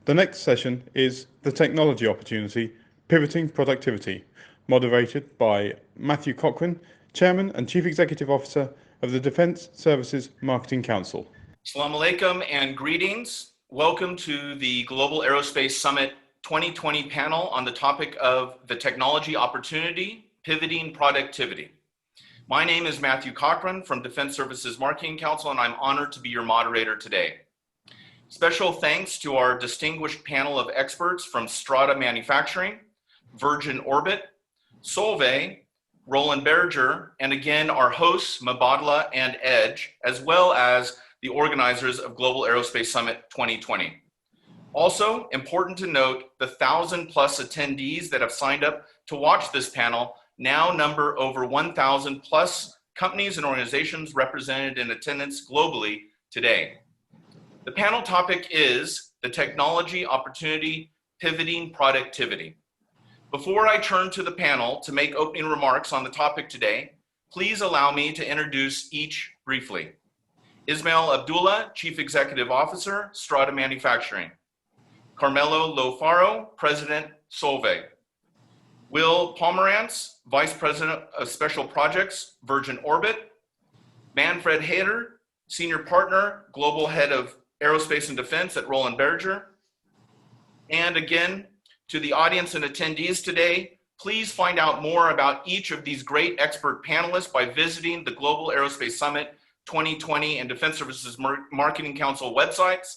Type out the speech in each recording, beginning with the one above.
The next session is The Technology Opportunity, Pivoting Productivity, moderated by Matthew Cochran, Chairman and Chief Executive Officer of the Defense Services Marketing Council. Assalamu alaikum and greetings. Welcome to the Global Aerospace Summit 2020 panel on the topic of the technology opportunity, pivoting productivity. My name is Matthew Cochran from Defense Services Marketing Council, and I'm honored to be your moderator today. Special thanks to our distinguished panel of experts from Strata Manufacturing, Virgin Orbit, Solvay, Roland Berger, and again, our hosts, Mubadala and Edge, as well as the organizers of Global Aerospace Summit 2020. Also, important to note, the 1,000+ attendees that have signed up to watch this panel now number over 1,000+ companies and organizations represented in attendance globally today. The panel topic is the technology opportunity, pivoting productivity. Before I turn to the panel to make opening remarks on the topic today, please allow me to introduce each briefly. Ismail Abdullah, Chief Executive Officer, Strata Manufacturing. Carmelo Lo Faro, President, Solvay. Will Pomerantz, Vice President of Special Projects, Virgin Orbit. Manfred Hader, Senior Partner, Global Head of Aerospace and Defense at Roland Berger. And again, to the audience and attendees today, please find out more about each of these great expert panelists by visiting the Global Aerospace Summit 2020 and Defense Services Marketing Council websites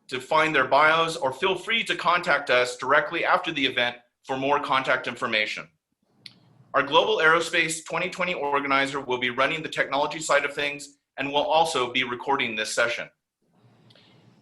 to find their bios, or feel free to contact us directly after the event for more contact information. Our Global Aerospace 2020 organizer will be running the technology side of things and will also be recording this session.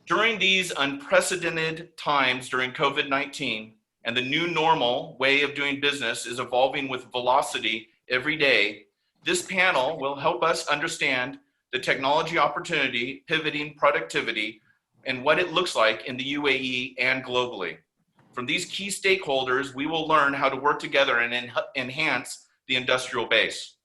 During these unprecedented times during COVID-19, and the new normal way of doing business is evolving with velocity every day, this panel will help us understand the technology opportunity, pivoting productivity, and what it looks like in the UAE and globally. From these key stakeholders, we will learn how to work together and enhance the industrial base.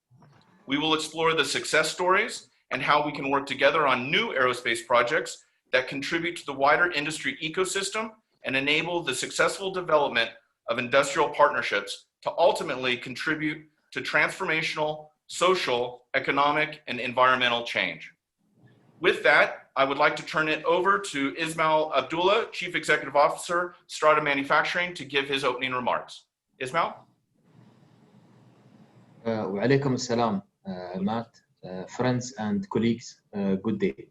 We will explore the success stories and how we can work together on new aerospace projects that contribute to the wider industry ecosystem and enable the successful development of industrial partnerships to ultimately contribute to transformational, social, economic, and environmental change. With that, I would like to turn it over to Ismail Abdullah, Chief Executive Officer, Strata Manufacturing, to give his opening remarks. Ismail? Wa alaikum assalam, Matt, friends and colleagues, good day.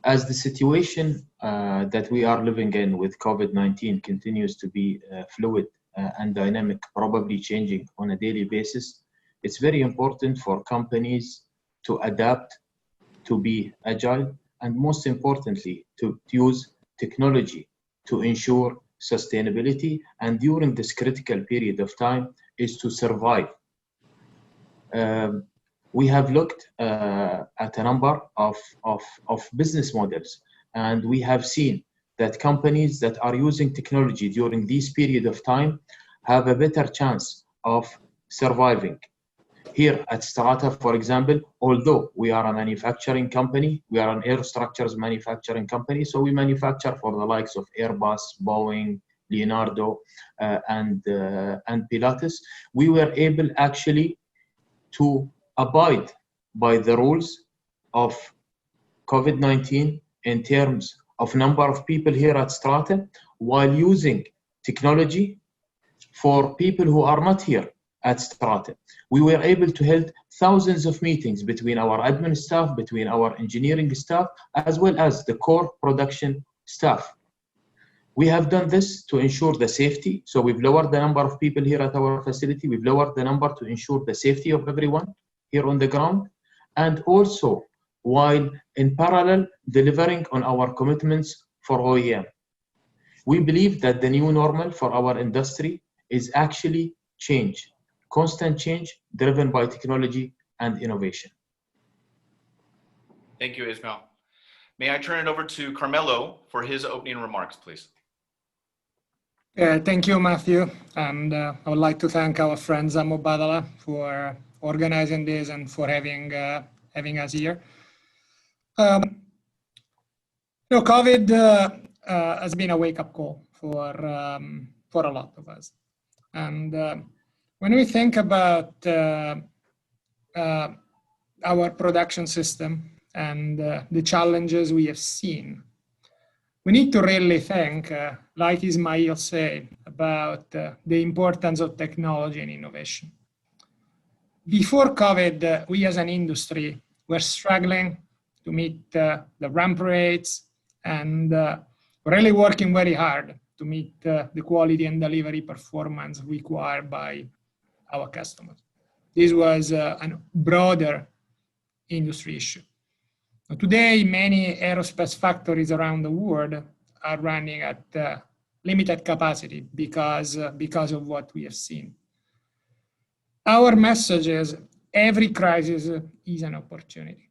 As the situation that we are living in with COVID-19 continues to be fluid and dynamic, probably changing on a daily basis, it's very important for companies to adapt, to be agile, and most importantly, to use technology to ensure sustainability, and during this critical period of time is to survive. We have looked at a number of business models, and we have seen that companies that are using technology during this period of time have a better chance of surviving. Here at Strata, for example, although we are a manufacturing company, we are an aerostructures manufacturing company, so we manufacture for the likes of Airbus, Boeing, Leonardo, and Pilatus. We were able actually to abide by the rules of COVID-19 in terms of number of people here at Strata, while using technology for people who are not here at Strata. We were able to hold thousands of meetings between our admin staff, between our engineering staff, as well as the core production staff. We have done this to ensure the safety. So we've lowered the number of people here at our facility. We've lowered the number to ensure the safety of everyone here on the ground. And also, while in parallel, delivering on our commitments for OEM. We believe that the new normal for our industry is actually change. Constant change driven by technology and innovation. Thank you, Ismail. May I turn it over to Carmelo for his opening remarks, please? Thank you, Matthew. And I would like to thank our friends at Mubadala for organizing this and for having us here. COVID has been a wake-up call for a lot of us. And when we think about our production system and the challenges we have seen, we need to really think, like Ismail said, about the importance of technology and innovation. Before COVID, we as an industry were struggling to meet the ramp rates and really working very hard to meet the quality and delivery performance required by our customers. This was a broader industry issue. Today, many aerospace factories around the world are running at limited capacity because of what we have seen. Our message is every crisis is an opportunity.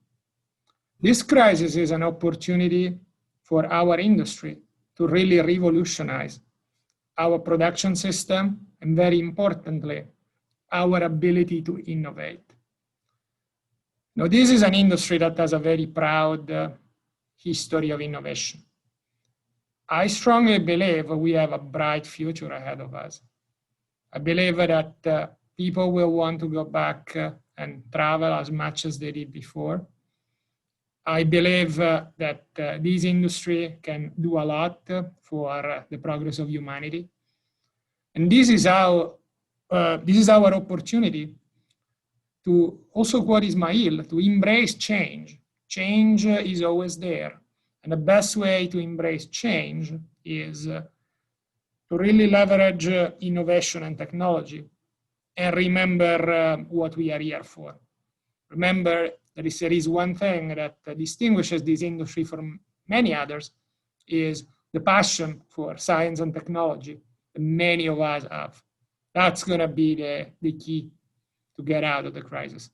This crisis is an opportunity for our industry to really revolutionize our production system and, very importantly, our ability to innovate. Now, this is an industry that has a very proud history of innovation. I strongly believe we have a bright future ahead of us. I believe that people will want to go back and travel as much as they did before. I believe that this industry can do a lot for the progress of humanity. And this is our opportunity to also quote Ismail, to embrace change. Change is always there. And the best way to embrace change is to really leverage innovation and technology and remember what we are here for. Remember that if there is one thing that distinguishes this industry from many others is the passion for science and technology that many of us have. That's going to be the key to get out of the crisis.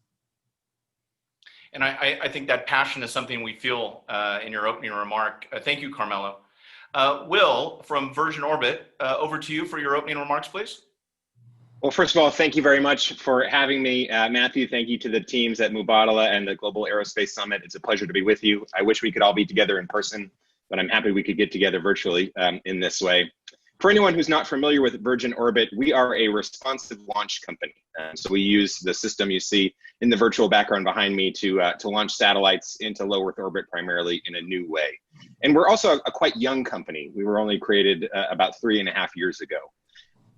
And I think that passion is something we feel in your opening remark. Thank you, Carmelo. Will, from Virgin Orbit, over to you for your opening remarks, please. Well, first of all, thank you very much for having me. Matthew, thank you to the teams at Mubadala and the Global Aerospace Summit. It's a pleasure to be with you. I wish we could all be together in person, but I'm happy we could get together virtually in this way. For anyone who's not familiar with Virgin Orbit, we are a responsive launch company. So we use the system you see in the virtual background behind me to launch satellites into low Earth orbit primarily in a new way. And we're also a quite young company. We were only created about 3.5 years ago.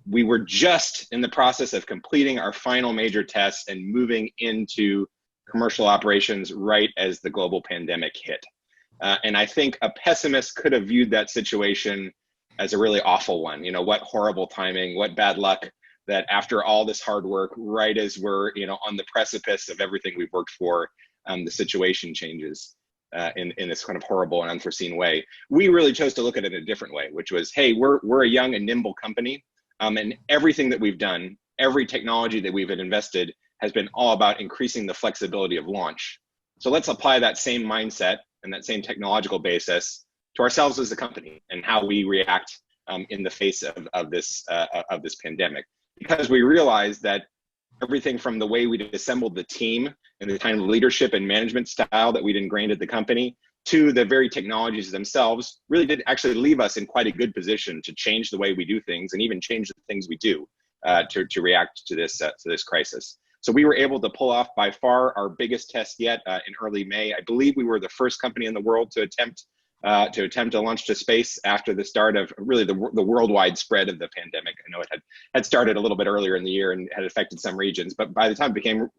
We were just in the process of completing our final major tests and moving into commercial operations right as the global pandemic hit. And I think a pessimist could have viewed that situation as a really awful one. You know, what horrible timing, what bad luck that after all this hard work, right as we're, you know, on the precipice of everything we've worked for, the situation changes in this kind of horrible and unforeseen way. We really chose to look at it in a different way, which was, hey, we're a young and nimble company. And everything that we've done, every technology that we've invested has been all about increasing the flexibility of launch. So let's apply that same mindset and that same technological basis to ourselves as a company and how we react in the face of this pandemic. Because we realized that everything from the way we assembled the team and the kind of leadership and management style that we'd ingrained at the company to the very technologies themselves really did actually leave us in quite a good position to change the way we do things and even change the things we do to react to this crisis. So we were able to pull off by far our biggest test yet in early May. I believe we were the first company in the world to attempt a launch to space after the start of really the worldwide spread of the pandemic. I know it had started a little bit earlier in the year and had affected some regions, but by the time it became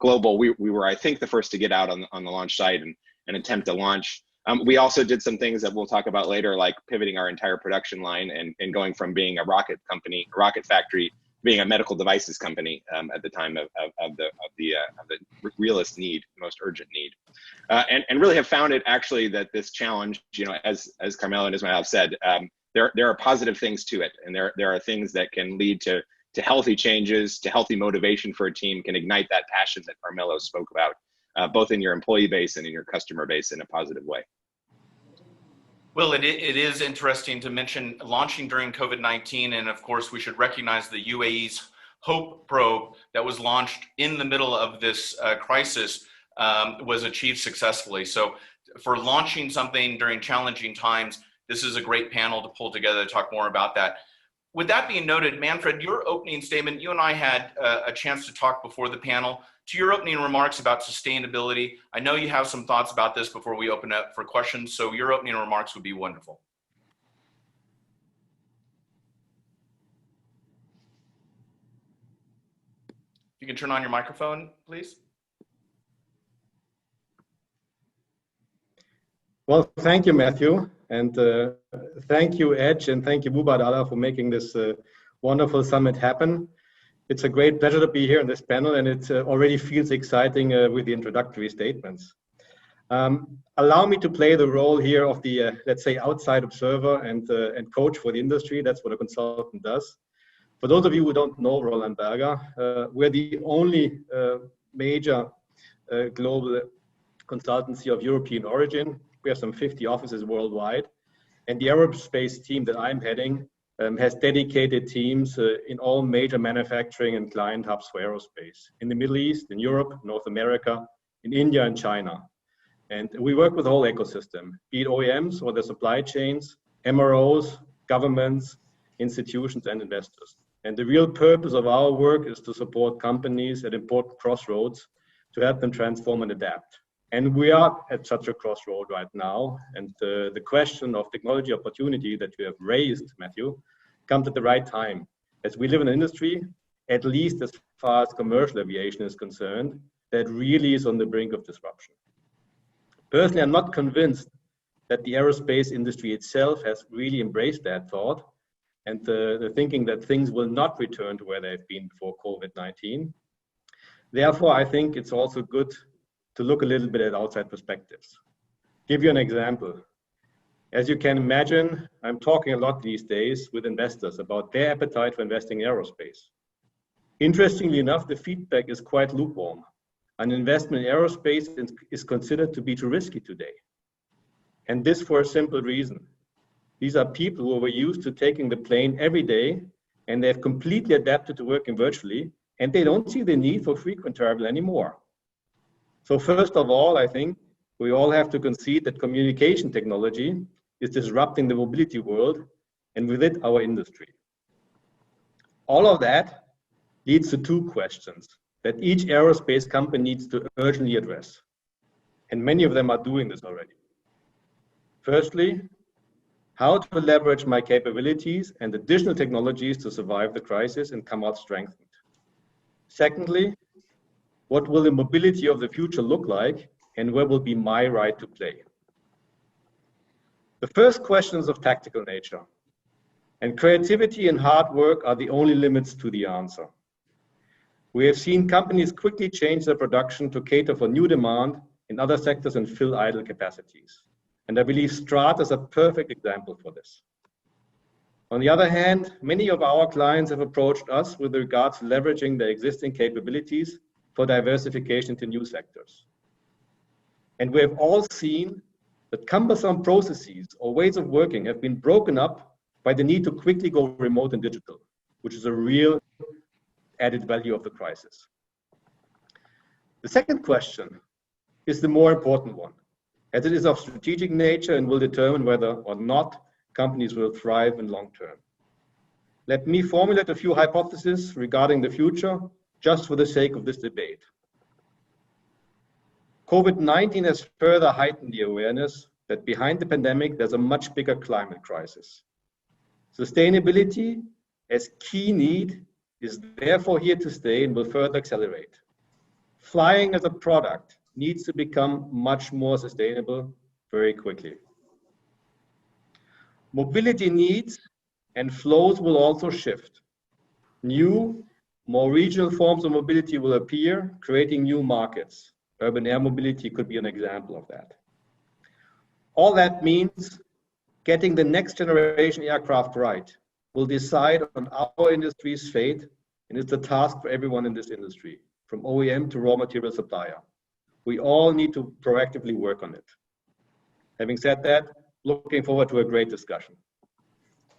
global, we were, I think, the first to get out on the launch site and attempt to launch. We also did some things that we'll talk about later, like pivoting our entire production line and going from being a rocket company, a rocket factory, being a medical devices company at the time of the realest need, most urgent need, and really have found it actually that this challenge, you know, as Carmelo and Ismail have said, there are positive things to it, and there are things that can lead to healthy changes, to healthy motivation for a team, can ignite that passion that Carmelo spoke about. Both in your employee base and in your customer base in a positive way. Well, it is interesting to mention launching during COVID-19, and of course we should recognize the UAE's HOPE probe that was launched in the middle of this crisis was achieved successfully. So for launching something during challenging times, this is a great panel to pull together to talk more about that. With that being noted, Manfred, your opening statement, you and I had a chance to talk before the panel. To your opening remarks about sustainability, I know you have some thoughts about this before we open up for questions, so your opening remarks would be wonderful. You can turn on your microphone, please. Well, thank you, Matthew, and thank you, Edge, and thank you, Mubadala, for making this wonderful summit happen. It's a great pleasure to be here in this panel, and it already feels exciting with the introductory statements. Allow me to play the role here of the, let's say, outside observer and coach for the industry. That's what a consultant does. For those of you who don't know Roland Berger, we're the only major global consultancy of European origin. We have some 50 offices worldwide. And the aerospace team that I'm heading has dedicated teams in all major manufacturing and client hubs for aerospace. In the Middle East, in Europe, North America, in India and China. And we work with the whole ecosystem, be it OEMs or the supply chains, MROs, governments, institutions and investors. And the real purpose of our work is to support companies at important crossroads to help them transform and adapt. And we are at such a crossroad right now. And the question of technology opportunity that you have raised, Matthew, comes at the right time. As we live in an industry, at least as far as commercial aviation is concerned, that really is on the brink of disruption. Personally, I'm not convinced that the aerospace industry itself has really embraced that thought and the thinking that things will not return to where they've been before COVID-19. Therefore, I think it's also good to look a little bit at outside perspectives. Give you an example. As you can imagine, I'm talking a lot these days with investors about their appetite for investing in aerospace. Interestingly enough, the feedback is quite lukewarm. An investment in aerospace is considered to be too risky today. And this for a simple reason. These are people who were used to taking the plane every day, and they've completely adapted to working virtually, and they don't see the need for frequent travel anymore. So first of all, I think we all have to concede that communication technology is disrupting the mobility world, and with it, our industry. All of that leads to two questions that each aerospace company needs to urgently address. And many of them are doing this already. Firstly, how to leverage my capabilities and additional technologies to survive the crisis and come out strengthened. Secondly, what will the mobility of the future look like and where will be my right to play? The first question is of tactical nature, and creativity and hard work are the only limits to the answer. We have seen companies quickly change their production to cater for new demand in other sectors and fill idle capacities. And I believe Strata is a perfect example for this. On the other hand, many of our clients have approached us with regards to leveraging their existing capabilities for diversification into new sectors. And we have all seen that cumbersome processes or ways of working have been broken up by the need to quickly go remote and digital, which is a real added value of the crisis. The second question is the more important one, as it is of strategic nature and will determine whether or not companies will thrive in long term. Let me formulate a few hypotheses regarding the future, just for the sake of this debate. COVID-19 has further heightened the awareness that behind the pandemic, there's a much bigger climate crisis. Sustainability as key need is therefore here to stay and will further accelerate. Flying as a product needs to become much more sustainable very quickly. Mobility needs and flows will also shift. New, more regional forms of mobility will appear, creating new markets. Urban air mobility could be an example of that. All that means getting the next generation aircraft right will decide on our industry's fate, and it's a task for everyone in this industry, from OEM to raw material supplier. We all need to proactively work on it. Having said that, looking forward to a great discussion.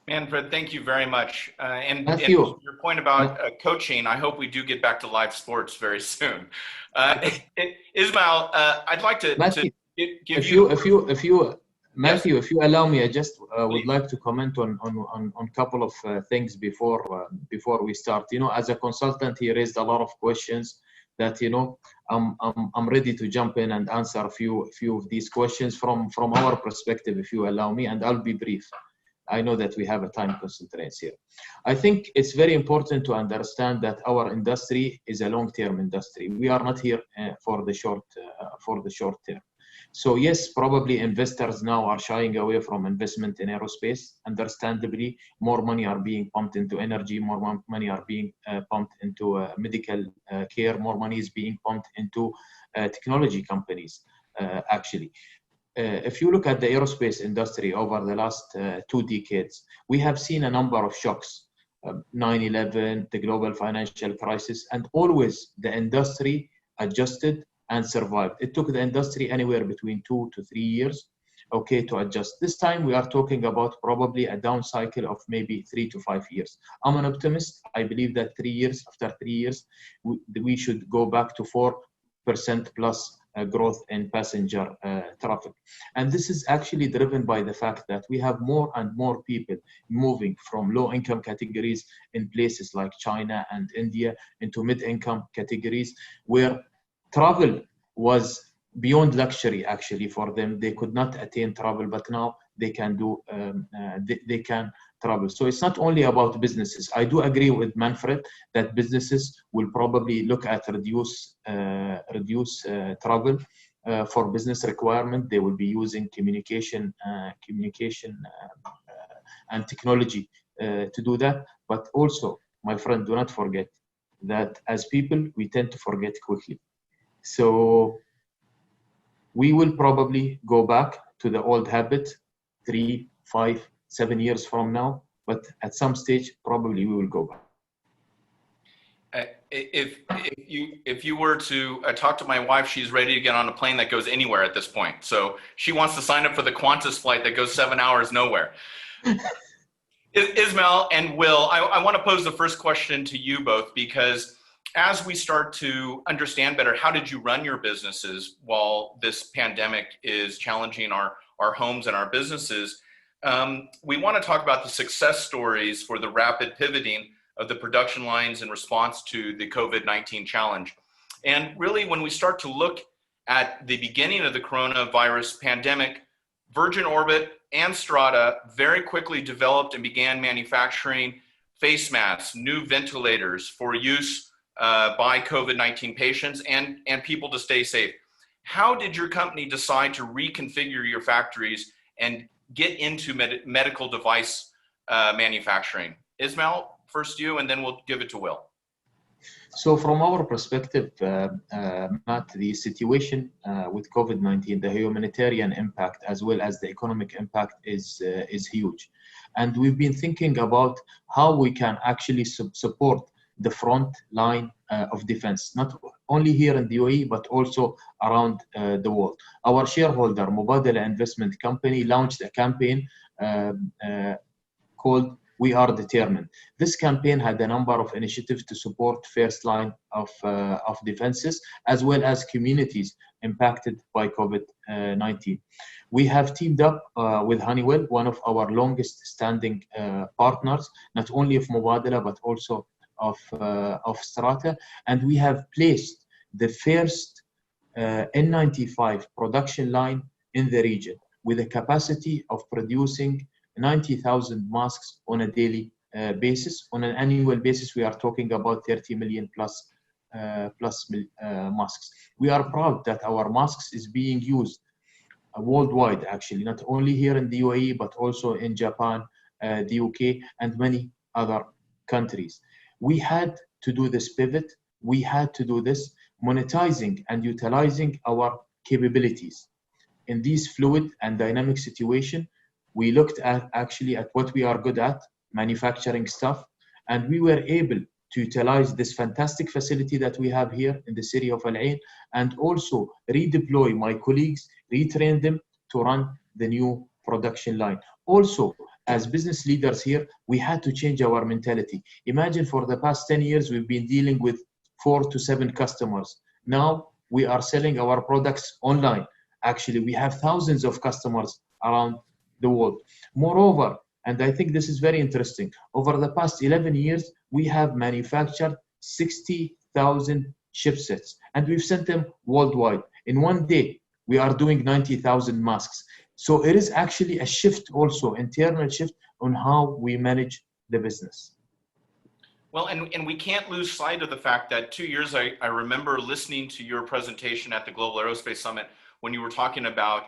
Manfred, thank you very much. And your point about coaching, I hope we do get back to live sports very soon. Ismail, I'd like to give you. Matthew, if you allow me, I just would like to comment on a couple of things before we start. You know, as a consultant, he raised a lot of questions that, you know, I'm ready to jump in and answer a few of these questions from our perspective, if you allow me, and I'll be brief. I know that we have a time constraints here. I think it's very important to understand that our industry is a long-term industry. We are not here for the short term. So yes, probably investors now are shying away from investment in aerospace. Understandably, more money are being pumped into energy, more money are being pumped into medical care, more money is being pumped into technology companies, actually. If you look at the aerospace industry over the last 2 decades, we have seen a number of shocks, 9/11, the global financial crisis, and always the industry adjusted and survived. It took the industry anywhere between 2 to 3 years, okay, to adjust. This time we are talking about probably a down cycle of maybe 3 to 5 years. I'm an optimist. I believe that after 3 years, we should go back to 4% plus growth in passenger traffic. And this is actually driven by the fact that we have more and more people moving from low-income categories in places like China and India into mid-income categories, where travel was beyond luxury actually for them. They could not attain travel, but now they can do they can travel. So it's not only about businesses. I do agree with Manfred that businesses will probably look at reduce travel for business requirement. They will be using communication and technology to do that. But also, my friend, do not forget that as people, we tend to forget quickly. So we will probably go back to the old habit 3, 5, 7 years from now, but at some stage, probably we will go back. If you were to talk to my wife, she's ready to get on a plane that goes anywhere at this point. So she wants to sign up for the Qantas flight that goes 7 hours nowhere. Ismail and Will, I want to pose the first question to you both, because as we start to understand better, how did you run your businesses while this pandemic is challenging our homes and our businesses? We want to talk about the success stories for the rapid pivoting of the production lines in response to the COVID-19 challenge. And really, when we start to look at the beginning of the coronavirus pandemic, Virgin Orbit and Strata very quickly developed and began manufacturing face masks, new ventilators for use by COVID-19 patients and people to stay safe. How did your company decide to reconfigure your factories and get into medical device manufacturing? Ismail, first you, and then we'll give it to Will. So from our perspective, Matt, the situation with COVID-19, the humanitarian impact as well as the economic impact is huge. And we've been thinking about how we can actually support the front line of defense, not only here in the UAE, but also around the world. Our shareholder, Mubadala Investment Company, launched a campaign called We Are Determined. This campaign had a number of initiatives to support first line of defenses, as well as communities impacted by COVID-19. We have teamed up with Honeywell, one of our longest standing partners, not only of Mubadala, but also of Strata, and we have placed the first N95 production line in the region with a capacity of producing 90,000 masks on a daily basis. On an annual basis, we are talking about 30 million plus masks. We are proud that our masks is being used worldwide, actually, not only here in the UAE, but also in Japan, the UK, and many other countries. We had to do this pivot. We had to do this monetizing and utilizing our capabilities. In this fluid and dynamic situation, we looked at what we are good at, manufacturing stuff, and we were able to utilize this fantastic facility that we have here in the city of Al Ain, and also redeploy my colleagues, retrain them to run the new production line. Also, as business leaders here, we had to change our mentality. Imagine for the past 10 years, we've been dealing with 4 to 7 customers. Now we are selling our products online. Actually, we have thousands of customers around the world. Moreover, and I think this is very interesting, over the past 11 years, we have manufactured 60,000 chipsets, and we've sent them worldwide. In one day, we are doing 90,000 masks. So it is actually a shift also, internal shift on how we manage the business. Well, and we can't lose sight of the fact that 2 years, I remember listening to your presentation at the Global Aerospace Summit when you were talking about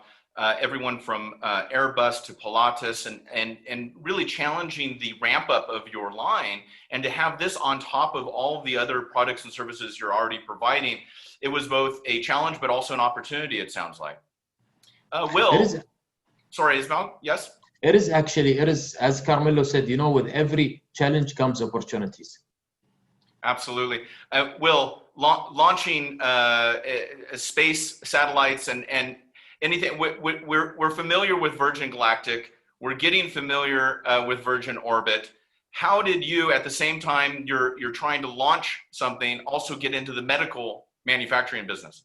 everyone from Airbus to Pilatus and really challenging the ramp up of your line, and to have this on top of all of the other products and services you're already providing, it was both a challenge but also an opportunity, it sounds like. Will, sorry, Ismail, yes? It is actually, as Carmelo said, you know, with every challenge comes opportunities. Absolutely. Will, launching space satellites and anything, we're familiar with Virgin Galactic, we're getting familiar with Virgin Orbit. How did you, at the same time you're trying to launch something, also get into the medical manufacturing business?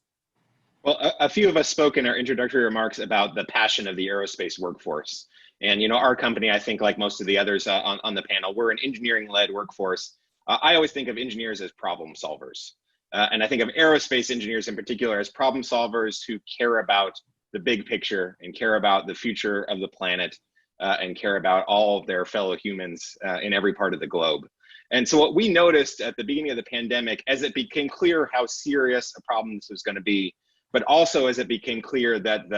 Well, a few of us spoke in our introductory remarks about the passion of the aerospace workforce. And, you know, our company, I think like most of the others on the panel, we're an engineering-led workforce. I always think of engineers as problem solvers. And I think of aerospace engineers in particular as problem solvers who care about the big picture and care about the future of the planet and care about all of their fellow humans in every part of the globe. And so what we noticed at the beginning of the pandemic, as it became clear how serious a problem this was going to be, but also as it became clear that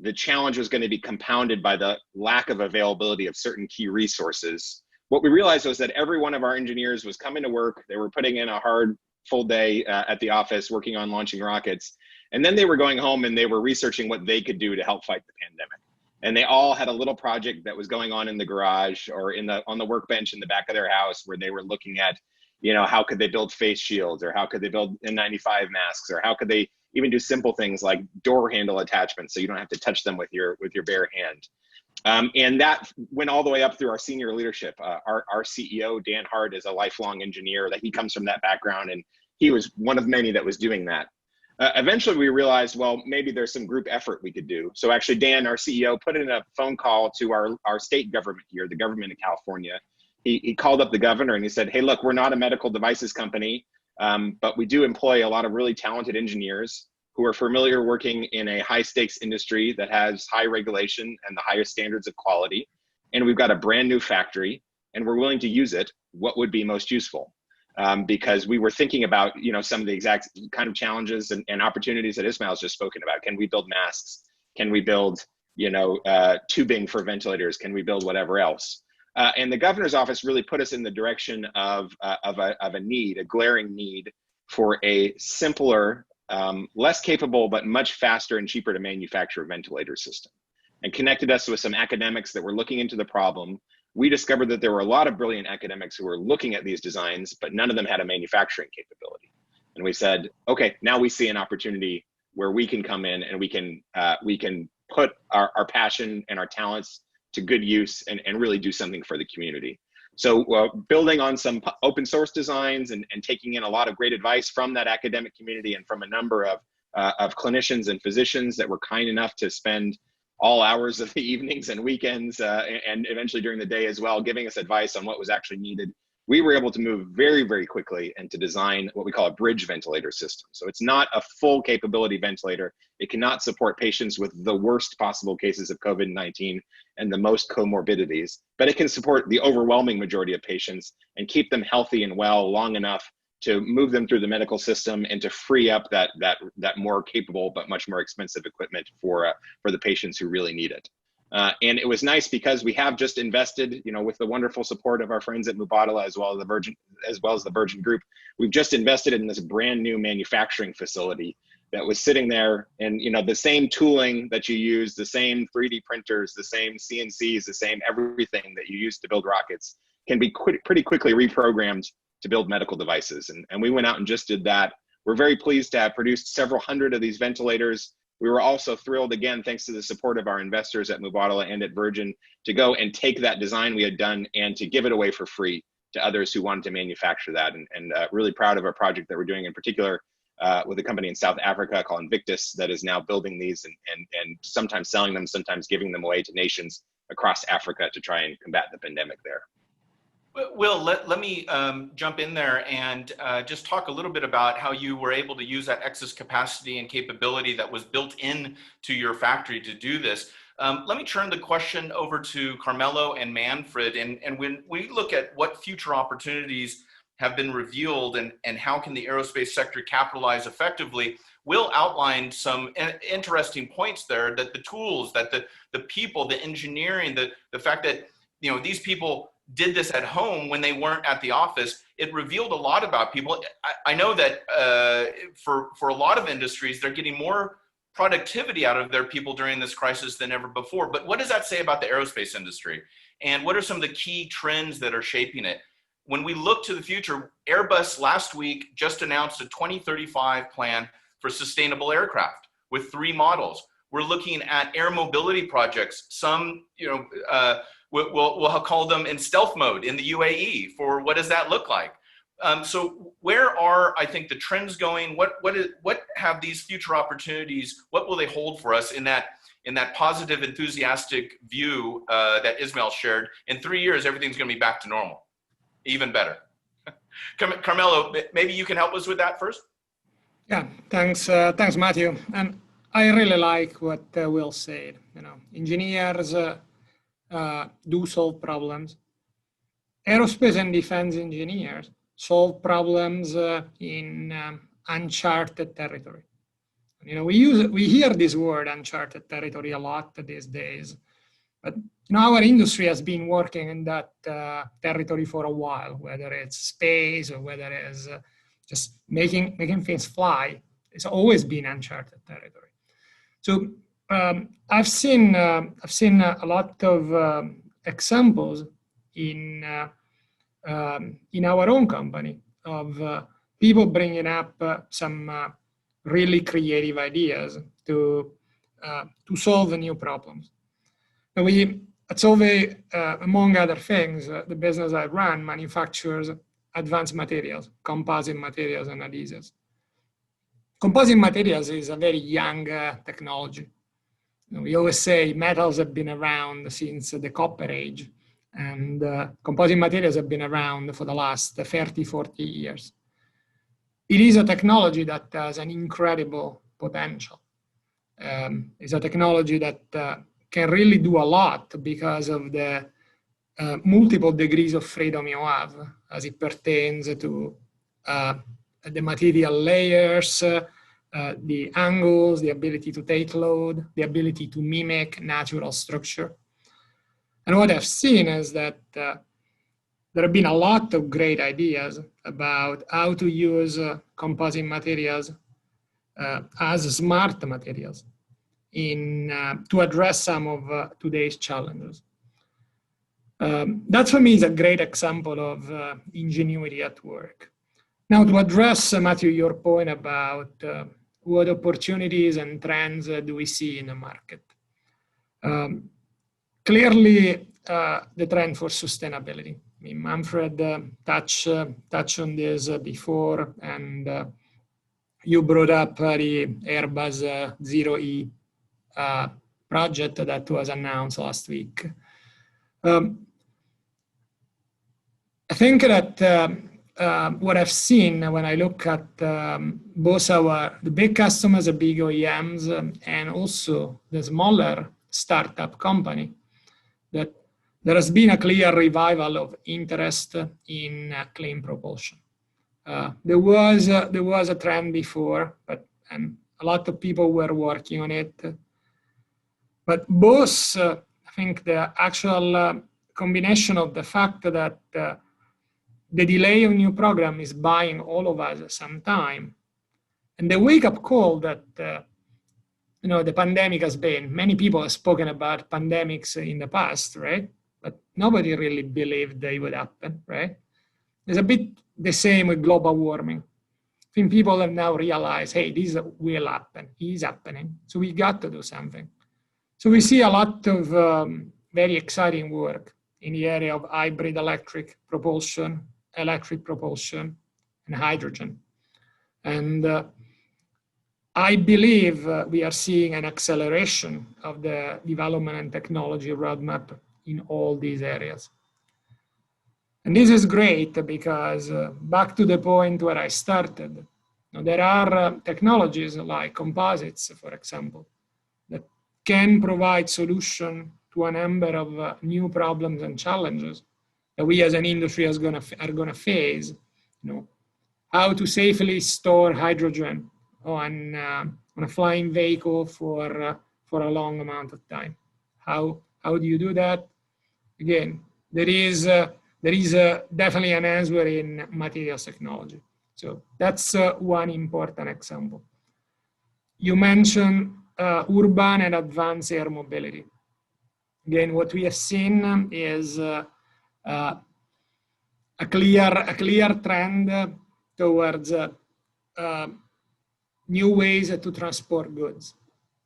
the challenge was going to be compounded by the lack of availability of certain key resources, what we realized was that every one of our engineers was coming to work, they were putting in a hard, full day at the office working on launching rockets, and then they were going home and they were researching what they could do to help fight the pandemic. And they all had a little project that was going on in the garage or on the workbench in the back of their house where they were looking at, you know, how could they build face shields, or how could they build N95 masks, or how could they even do simple things like door handle attachments so you don't have to touch them with your bare hand. And that went all the way up through our senior leadership. Our CEO, Dan Hart, is a lifelong engineer, that he comes from that background, and he was one of many that was doing that. Eventually we realized, well, maybe there's some group effort we could do. So actually Dan, our CEO, put in a phone call to our state government here, the government of California. He called up the governor and he said, hey, look, we're not a medical devices company, but we do employ a lot of really talented engineers who are familiar working in a high stakes industry that has high regulation and the highest standards of quality. And we've got a brand new factory and we're willing to use it. What would be most useful? Because we were thinking about, you know, some of the exact kind of challenges and opportunities that Ismail's just spoken about. Can we build masks? Can we build, you know, tubing for ventilators? Can we build whatever else? And the governor's office really put us in the direction of a need, a glaring need for a simpler, less capable, but much faster and cheaper to manufacture ventilator system, and connected us with some academics that were looking into the problem. We discovered that there were a lot of brilliant academics who were looking at these designs, but none of them had a manufacturing capability. And we said, okay, now we see an opportunity where we can come in and we can put our passion and our talents to good use and really do something for the community. So building on some open source designs and taking in a lot of great advice from that academic community and from a number of clinicians and physicians that were kind enough to spend all hours of the evenings and weekends and eventually during the day as well, giving us advice on what was actually needed, we were able to move very, very quickly and to design what we call a bridge ventilator system. So it's not a full capability ventilator. It cannot support patients with the worst possible cases of COVID-19 and the most comorbidities, but it can support the overwhelming majority of patients and keep them healthy and well long enough to move them through the medical system and to free up that more capable but much more expensive equipment for the patients who really need it. And it was nice because we have just invested, you know, with the wonderful support of our friends at Mubadala as well as the Virgin Group, we've just invested in this brand new manufacturing facility that was sitting there, and you know, the same tooling that you use, the same 3D printers, the same CNCs, the same everything that you use to build rockets can be pretty quickly reprogrammed to build medical devices. And we went out and just did that. We're very pleased to have produced several hundred of these ventilators. We were also thrilled, again, thanks to the support of our investors at Mubadala and at Virgin, to go and take that design we had done and to give it away for free to others who wanted to manufacture that. And really proud of our project that we're doing in particular with a company in South Africa called Invictus that is now building these and sometimes selling them, sometimes giving them away to nations across Africa to try and combat the pandemic there. Will, let me jump in there and just talk a little bit about how you were able to use that excess capacity and capability that was built in to your factory to do this. Let me turn the question over to Carmelo and Manfred. And when we look at what future opportunities have been revealed and how can the aerospace sector capitalize effectively, Will outlined some interesting points there, that the tools, that the people, the engineering, the fact that, you know, these people did this at home when they weren't at the office, it revealed a lot about people. I know that for a lot of industries, they're getting more productivity out of their people during this crisis than ever before. But what does that say about the aerospace industry? And what are some of the key trends that are shaping it? When we look to the future, Airbus last week just announced a 2035 plan for sustainable aircraft with 3 models. We're looking at air mobility projects. Some, you know, we'll call them in stealth mode in the UAE for what does that look like? So where are, I think, the trends going? What have these future opportunities? What will they hold for us in that positive, enthusiastic view that Ismail shared? In 3 years, everything's going to be back to normal, even better. Carmelo, maybe you can help us with that first. Yeah, thanks, Matthew. And I really like what Will said. You know, engineers do solve problems. Aerospace and defense engineers solve problems in uncharted territory. You know, we hear this word uncharted territory a lot these days, but you know, our industry has been working in that territory for a while, whether it's space or whether it's just making things fly. It's always been uncharted territory. So I've seen a lot of examples in our own company of people bringing up some really creative ideas to solve the new problems. And at Solvay, among other things, the business I run manufactures advanced materials, composite materials and adhesives. Composite materials is a very young technology. You know, we always say metals have been around since the Copper Age, and composite materials have been around for the last 30, 40 years. It is a technology that has an incredible potential. It's a technology that can really do a lot because of the multiple degrees of freedom you have as it pertains to the material layers, the angles, the ability to take load, the ability to mimic natural structure. And what I've seen is that there have been a lot of great ideas about how to use composite materials as smart materials to address some of today's challenges. That for me is a great example of ingenuity at work. Now, to address, Matthew, your point about what opportunities and trends do we see in the market? Clearly, the trend for sustainability. I mean, Manfred touched on this before, and you brought up the Airbus Zero E project that was announced last week. I think that what I've seen when I look at both the big customers, the big OEMs, and also the smaller startup company, that there has been a clear revival of interest in clean propulsion. There was a trend before, but a lot of people were working on it. But both, I think the actual combination of the fact that the delay of new program is buying all of us some time, and the wake-up call that you know, the pandemic has been. Many people have spoken about pandemics in the past, right? But nobody really believed they would happen, right? It's a bit the same with global warming. I think people have now realized, hey, this will happen, is happening. So we got to do something. So we see a lot of very exciting work in the area of hybrid electric propulsion, and hydrogen. And I believe we are seeing an acceleration of the development and technology roadmap in all these areas. And this is great because back to the point where I started, there are technologies like composites, for example, that can provide solution to a number of new problems and challenges that we as an industry are going to face. How to safely store hydrogen on a flying vehicle for a long amount of time. How do you do that? Again, there is definitely an answer in materials technology. So that's one important example. You mentioned urban and advanced air mobility. Again, what we have seen is a clear trend towards new ways to transport goods.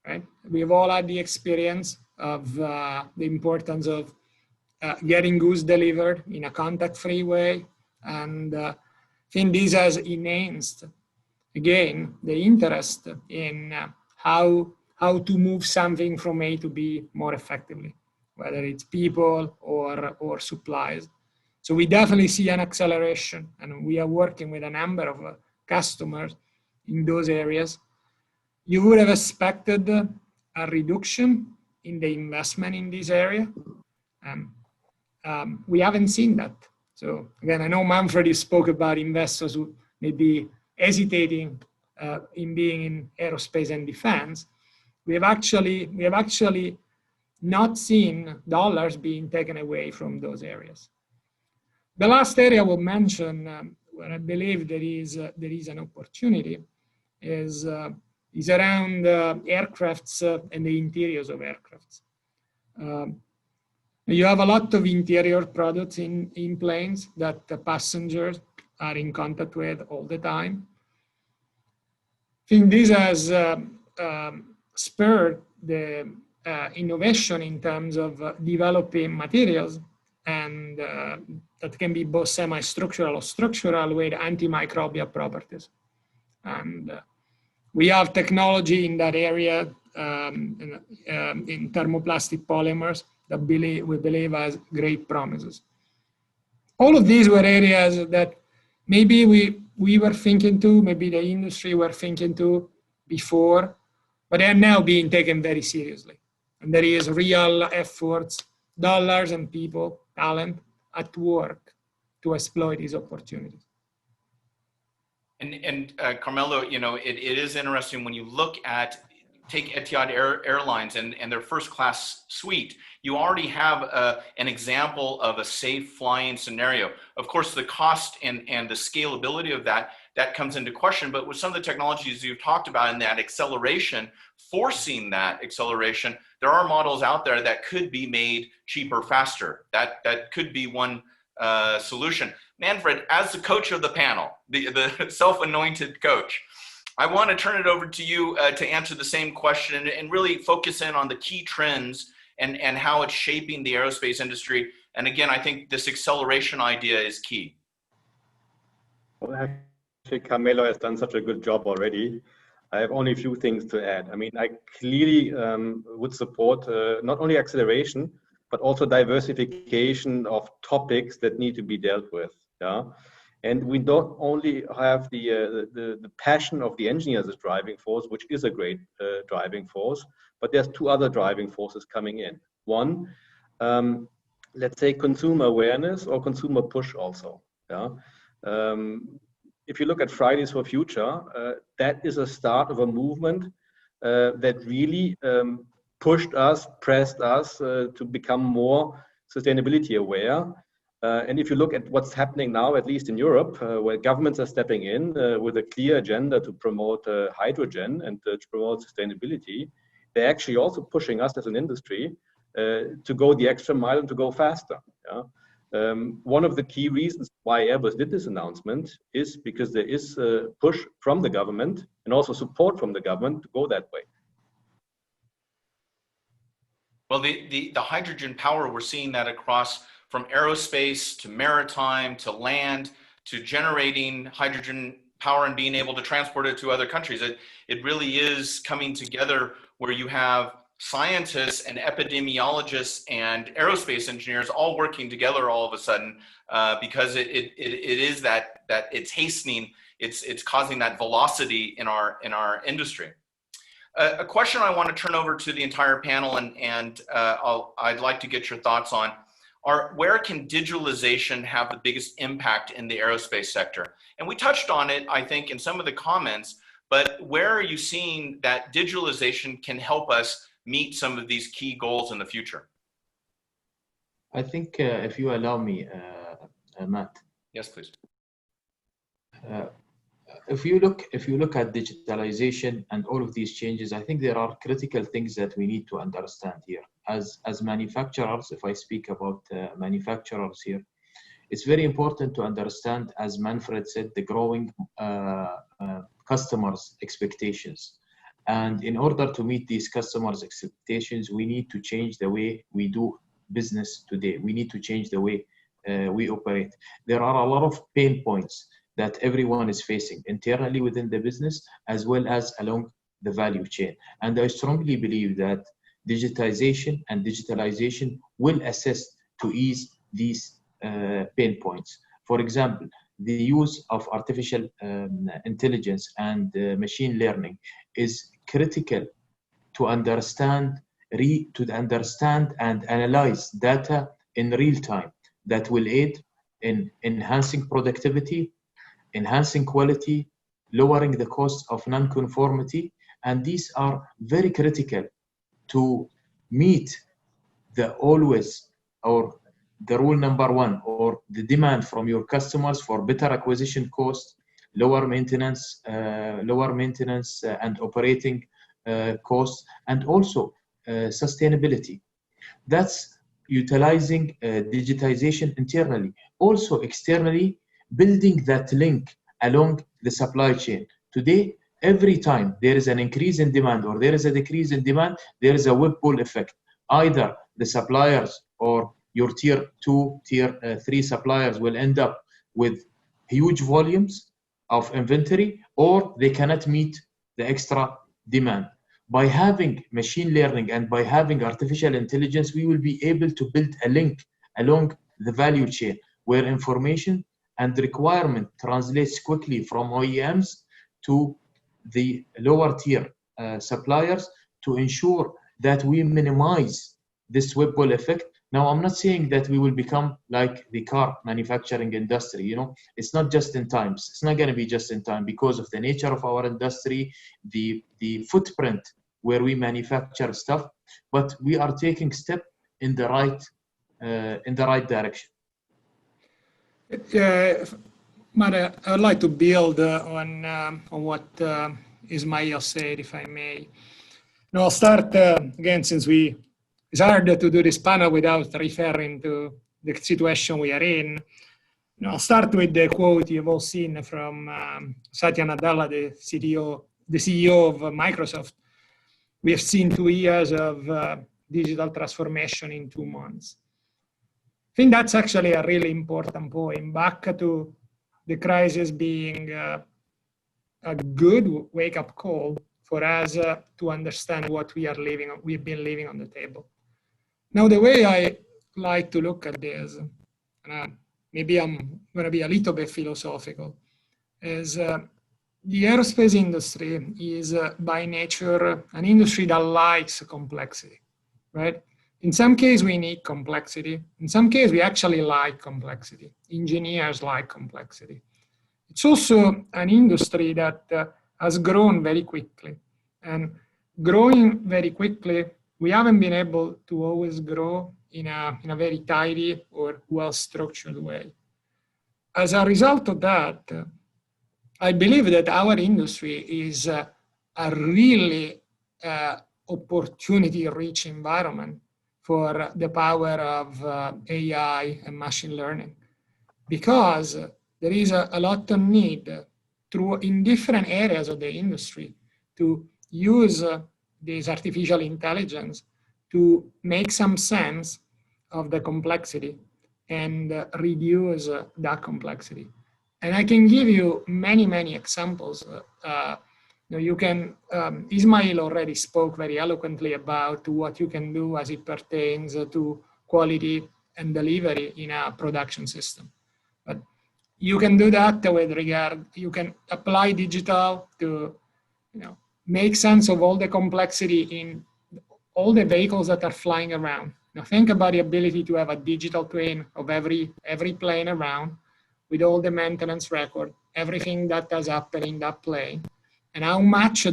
Right? We've all had the experience of the importance of getting goods delivered in a contact-free way, and I think this has enhanced again the interest in how to move something from A to B more effectively, whether it's people or supplies. So we definitely see an acceleration, and we are working with a number of customers in those areas. You would have expected a reduction in the investment in this area. We haven't seen that. So again, I know Manfred, you spoke about investors who may be hesitating in being in aerospace and defense. We have actually not seen dollars being taken away from those areas. The last area I will mention, where I believe there is an opportunity, is around aircrafts and the interiors of aircrafts. You have a lot of interior products in planes that the passengers are in contact with all the time. I think this has spurred the innovation in terms of developing materials and that can be both semi-structural or structural with antimicrobial properties. And we have technology in that area in thermoplastic polymers that we believe has great promises. All of these were areas that maybe we were thinking to, maybe the industry were thinking to before, but they are now being taken very seriously. And there is real efforts, dollars and people, talent at work to exploit these opportunities. And Carmelo, it is interesting when you look at, take Etihad Airlines and their first class suite, you already have an example of a safe flying scenario. Of course, the cost and the scalability of that comes into question, but with some of the technologies you've talked about and that acceleration, forcing that acceleration, there are models out there that could be made cheaper, faster. That could be one solution. Manfred, as the coach of the panel, the self-anointed coach, I want to turn it over to you to answer the same question and really focus in on the key trends and how it's shaping the aerospace industry. And again, I think this acceleration idea is key. Well, actually, Carmelo has done such a good job already. I have only a few things to add. I mean, I clearly would support not only acceleration, but also diversification of topics that need to be dealt with. Yeah. And we don't only have the passion of the engineers as driving force, which is a great driving force, but there's two other driving forces coming in. One, let's say consumer awareness or consumer push also. Yeah. If you look at Fridays for Future, that is a start of a movement that really pressed us to become more sustainability aware. And if you look at what's happening now, at least in Europe, where governments are stepping in with a clear agenda to promote hydrogen and to promote sustainability, they're actually also pushing us as an industry to go the extra mile and to go faster. Yeah? One of the key reasons why Airbus did this announcement is because there is a push from the government and also support from the government to go that way. Well, the hydrogen power, we're seeing that across from aerospace to maritime to land to generating hydrogen power and being able to transport it to other countries. It really is coming together where you have scientists and epidemiologists and aerospace engineers all working together all of a sudden, because it is that it's hastening, it's causing that velocity in our industry. A question I want to turn over to the entire panel, and I'd like to get your thoughts on, are where can digitalization have the biggest impact in the aerospace sector? And we touched on it, I think, in some of the comments, but where are you seeing that digitalization can help us meet some of these key goals in the future? I think if you allow me, Matt. Yes, please. If you look at digitalization and all of these changes, I think there are critical things that we need to understand here. As manufacturers, if I speak about manufacturers here, it's very important to understand, as Manfred said, the growing customers' expectations. And in order to meet these customers' expectations, we need to change the way we do business today. We need to change the way we operate. There are a lot of pain points that everyone is facing internally within the business, as well as along the value chain. And I strongly believe that digitization and digitalization will assist to ease these pain points. For example, the use of artificial intelligence and machine learning is critical to understand and analyze data in real time that will aid in enhancing productivity, enhancing quality, lowering the cost of non-conformity, and these are very critical to meet the always, or the rule number one, or the demand from your customers for better acquisition cost, lower maintenance and operating costs, and also sustainability. That's utilizing digitization internally. Also externally, building that link along the supply chain. Today, every time there is an increase in demand or there is a decrease in demand, there is a web pull effect. Either the suppliers or your tier 2, tier 3 suppliers will end up with huge volumes of inventory, or they cannot meet the extra demand. By having machine learning and by having artificial intelligence, we will be able to build a link along the value chain where information and requirement translates quickly from OEMs to the lower tier suppliers to ensure that we minimize this web pull effect. Now, I'm not saying that we will become like the car manufacturing industry. You know, it's not just in time. It's not going to be just in time because of the nature of our industry, the footprint where we manufacture stuff. But we are taking step in the right direction. Matt, I would like to build on what Ismail said, if I may. Now, I'll start again, since it's hard to do this panel without referring to the situation we are in. I'll start with the quote you've all seen from Satya Nadella, the CEO of Microsoft. We have seen 2 years of digital transformation in 2 months. I think that's actually a really important point, back to the crisis being a good wake-up call for us to understand what we've been leaving on the table. Now, the way I like to look at this, and maybe I'm going to be a little bit philosophical, is the aerospace industry is by nature an industry that likes complexity, right? In some cases, we need complexity. In some cases, we actually like complexity. Engineers like complexity. It's also an industry that has grown very quickly. And growing very quickly, we haven't been able to always grow in a very tidy or well-structured way. As a result of that, I believe that our industry is a really opportunity-rich environment for the power of AI and machine learning, because there is a lot of need in different areas of the industry to use this artificial intelligence to make some sense of the complexity and reduce that complexity. And I can give you many, many examples. You can, Ismail already spoke very eloquently about what you can do as it pertains to quality and delivery in a production system. But you can do that with regard, you can apply digital to make sense of all the complexity in all the vehicles that are flying around. Now think about the ability to have a digital twin of every plane around with all the maintenance record, everything that has happened in that plane, and how much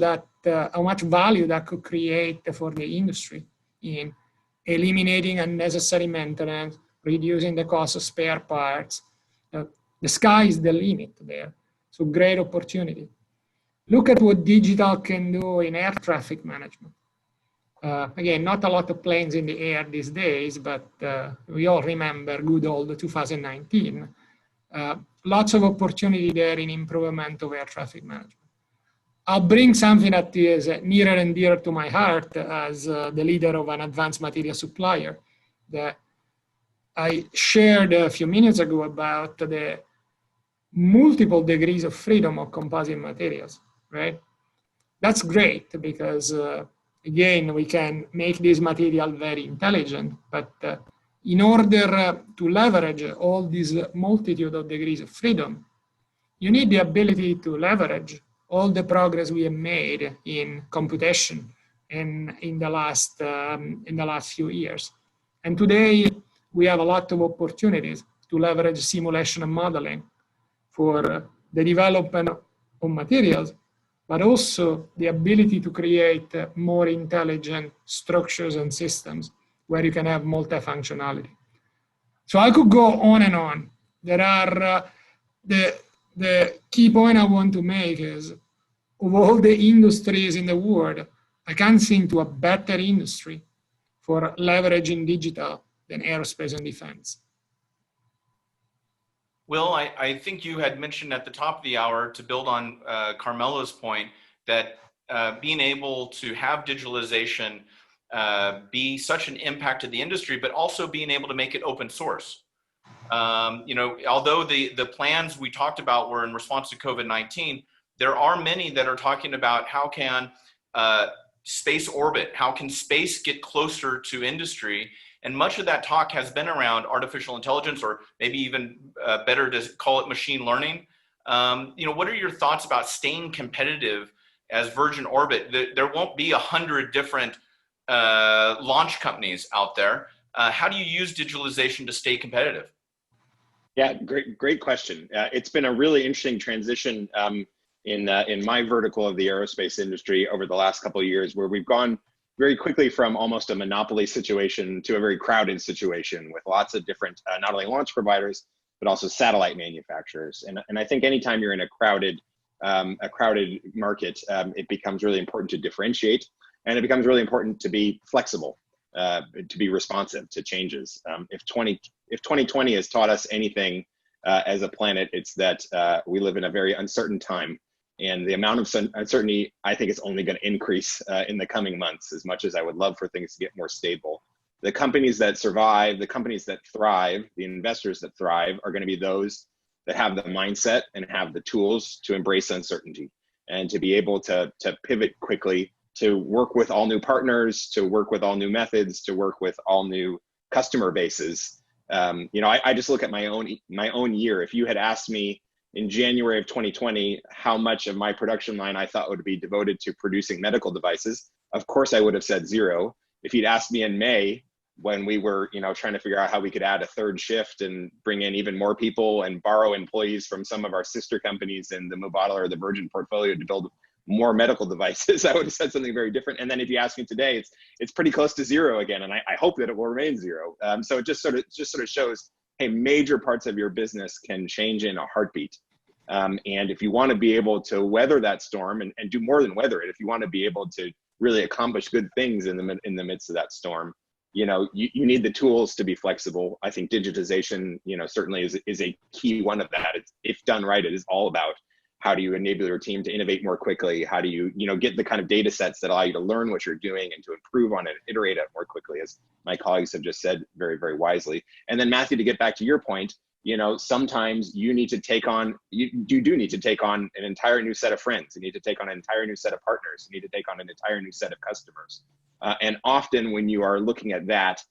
value that could create for the industry in eliminating unnecessary maintenance, reducing the cost of spare parts. The sky is the limit there. So great opportunity. Look at what digital can do in air traffic management. Again, not a lot of planes in the air these days, but we all remember good old 2019. Lots of opportunity there in improvement of air traffic management. I'll bring something that is nearer and dear to my heart as the leader of an advanced material supplier that I shared a few minutes ago about the multiple degrees of freedom of composite materials, right? That's great because, again, we can make this material very intelligent, but in order to leverage all these multitude of degrees of freedom, you need the ability to leverage all the progress we have made in computation in the last few years. And today, we have a lot of opportunities to leverage simulation and modeling for the development of materials, but also the ability to create more intelligent structures and systems where you can have multifunctionality. So I could go on and on. There are the key point I want to make is of all the industries in the world, I can't think to a better industry for leveraging digital than aerospace and defense. Will, I think you had mentioned at the top of the hour, to build on Carmelo's point, that being able to have digitalization be such an impact to the industry, but also being able to make it open source. Although the plans we talked about were in response to COVID-19, there are many that are talking about how can space orbit, how can space get closer to industry. And much of that talk has been around artificial intelligence, or maybe even better to call it machine learning. What are your thoughts about staying competitive as Virgin Orbit? There won't be 100 different launch companies out there. How do you use digitalization to stay competitive? Yeah, great question. It's been a really interesting transition in my vertical of the aerospace industry over the last couple of years, where we've gone very quickly from almost a monopoly situation to a very crowded situation with lots of different, not only launch providers, but also satellite manufacturers. And I think anytime you're in a crowded market, it becomes really important to differentiate, and it becomes really important to be flexible, to be responsive to changes. If 2020 has taught us anything as a planet, it's that we live in a very uncertain time. And the amount of uncertainty, I think, is only going to increase in the coming months, as much as I would love for things to get more stable. The companies that survive, the companies that thrive, the investors that thrive are going to be those that have the mindset and have the tools to embrace uncertainty and to be able to pivot quickly, to work with all new partners, to work with all new methods, to work with all new customer bases. I just look at my own year. If you had asked me in January of 2020, how much of my production line I thought would be devoted to producing medical devices, of course I would have said 0. If you'd asked me in May, when we were trying to figure out how we could add a third shift and bring in even more people and borrow employees from some of our sister companies in the Mubadala or the Virgin portfolio to build more medical devices, I would have said something very different. And then if you ask me today, it's pretty close to 0 again, and I hope that it will remain 0. So it just sort of shows, hey, major parts of your business can change in a heartbeat. And if you want to be able to weather that storm and do more than weather it, if you want to be able to really accomplish good things in the midst of that storm, you need the tools to be flexible. I think digitization, certainly is a key one of that. If done right, it is all about how do you enable your team to innovate more quickly? How do you, get the kind of data sets that allow you to learn what you're doing and to improve on it, iterate it more quickly, as my colleagues have just said very, very wisely. And then Matthew, to get back to your point, sometimes you need to take on, you do need to take on an entire new set of friends. You need to take on an entire new set of partners. You need to take on an entire new set of customers. And often when you are looking at that,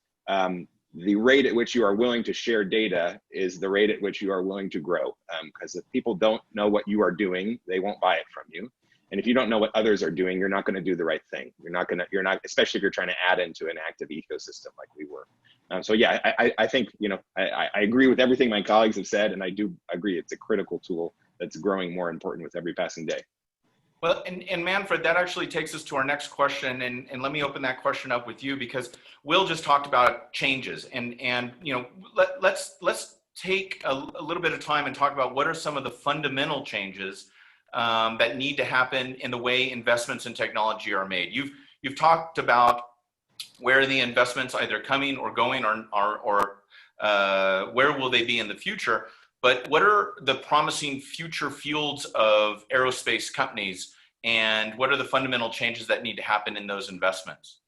the rate at which you are willing to share data is the rate at which you are willing to grow. Because if people don't know what you are doing, they won't buy it from you. And if you don't know what others are doing, you're not going to do the right thing. You're not, especially if you're trying to add into an active ecosystem like we were. So yeah, I think, I agree with everything my colleagues have said, and I do agree it's a critical tool that's growing more important with every passing day. Well, and Manfred, that actually takes us to our next question, and let me open that question up with you, because Will just talked about changes, and let's take a little bit of time and talk about what are some of the fundamental changes that need to happen in the way investments in technology are made. You've talked about where the investments either coming or going, or where will they be in the future. But what are the promising future fields of aerospace companies, and what are the fundamental changes that need to happen in those investments?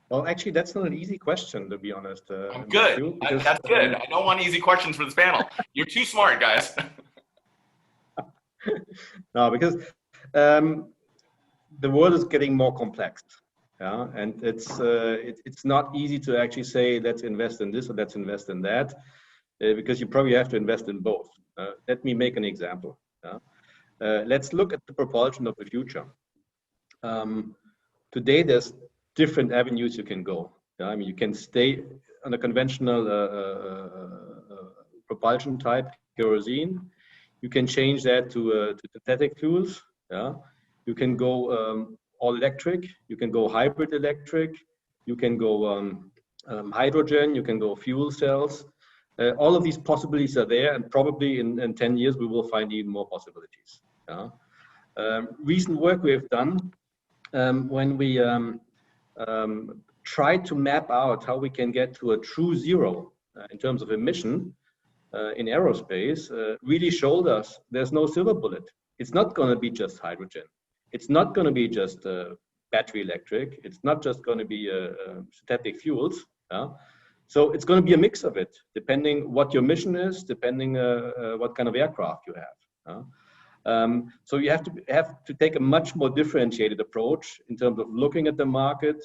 Well, actually, that's not an easy question, to be honest. I'm good. Matthew, because, that's good. I don't want easy questions for this panel. You're too smart, guys. No, because the world is getting more complex. Yeah, and it's not easy to actually say, let's invest in this or let's invest in that. Because you probably have to invest in both. Let me make an example. Let's look at the propulsion of the future. Today, there's different avenues you can go. I mean, you can stay on a conventional propulsion type, kerosene. You can change that to synthetic fuels. You can go all electric. You can go hybrid electric. You can go hydrogen. You can go fuel cells. All of these possibilities are there, and probably in 10 years, we will find even more possibilities. Recent work we have done when we tried to map out how we can get to a true zero in terms of emission in aerospace really showed us there's no silver bullet. It's not going to be just hydrogen. It's not going to be just battery electric. It's not just going to be synthetic fuels. So it's going to be a mix of it, depending what your mission is, depending what kind of aircraft you have. So you have to take a much more differentiated approach in terms of looking at the market,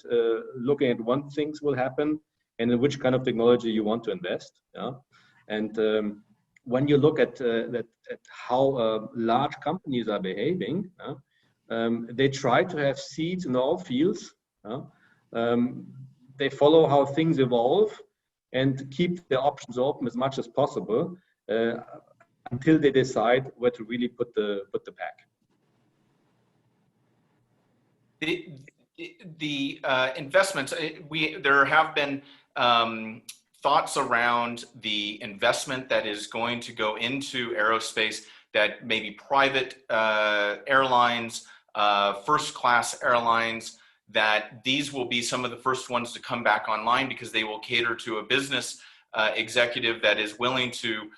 looking at when things will happen, and in which kind of technology you want to invest. And when you look at how large companies are behaving, they try to have seeds in all fields. They follow how things evolve and keep their options open as much as possible until they decide where to really put the pack. The investments, there have been thoughts around the investment that is going to go into aerospace, that maybe private airlines, first-class airlines, that these will be some of the first ones to come back online because they will cater to a business executive that is willing to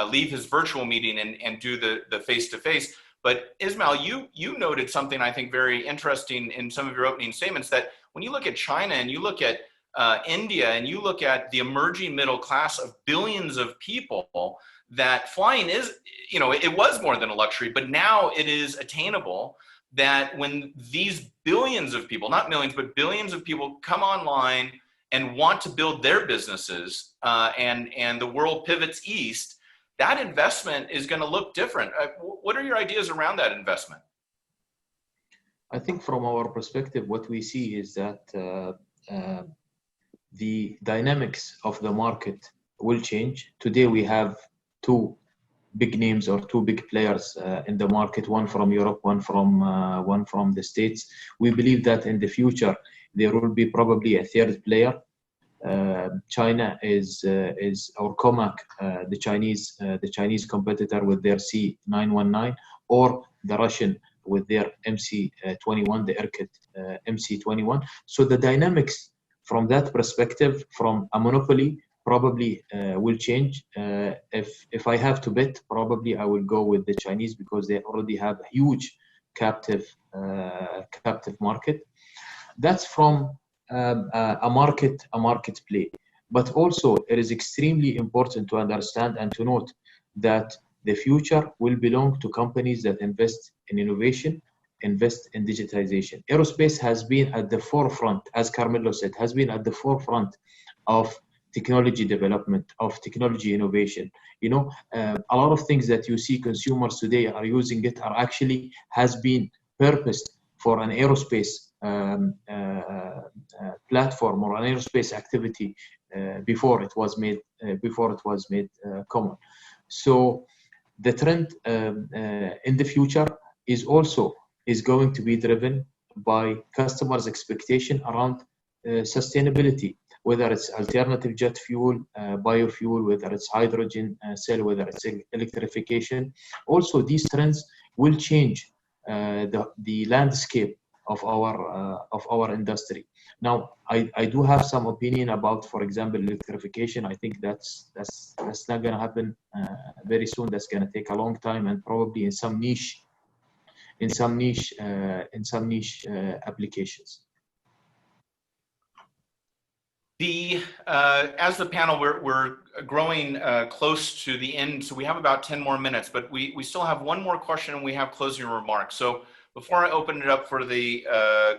leave his virtual meeting and do the face-to-face. But Ismail, you noted something I think very interesting in some of your opening statements, that when you look at China and you look at India and you look at the emerging middle class of billions of people, that flying is, it was more than a luxury, but now it is attainable. That when these billions of people, not millions, but billions of people come online and want to build their businesses and the world pivots east, that investment is going to look different. What are your ideas around that investment? I think from our perspective, what we see is that the dynamics of the market will change. Today, we have two big names or two big players in the market, one from Europe, one from the States. We believe that in the future there will be probably a third player. China is our Comac, the Chinese competitor with their C919, or the Russian with their MC21, the Irkut MC21. So the dynamics from that perspective, from a monopoly, probably will change. If I have to bet, probably I will go with the Chinese because they already have a huge captive market. That's from a market play. But also, it is extremely important to understand and to note that the future will belong to companies that invest in innovation, invest in digitization. Aerospace has been at the forefront, as Carmelo said, has been at the forefront of technology development, of technology innovation. You know, a lot of things that you see consumers today are using it are actually has been purposed for an aerospace platform or an aerospace activity before it was made common. So the trend in the future is going to be driven by customers' expectation around sustainability, whether it's alternative jet fuel, biofuel, whether it's hydrogen cell, whether it's electrification. Also, these trends will change the landscape of our industry. Now, I do have some opinion about, for example, electrification. I think that's not going to happen very soon. That's going to take a long time, and probably in some niche applications. As the panel, we're growing close to the end, so we have about 10 more minutes, but we still have one more question and we have closing remarks. So before I open it up for the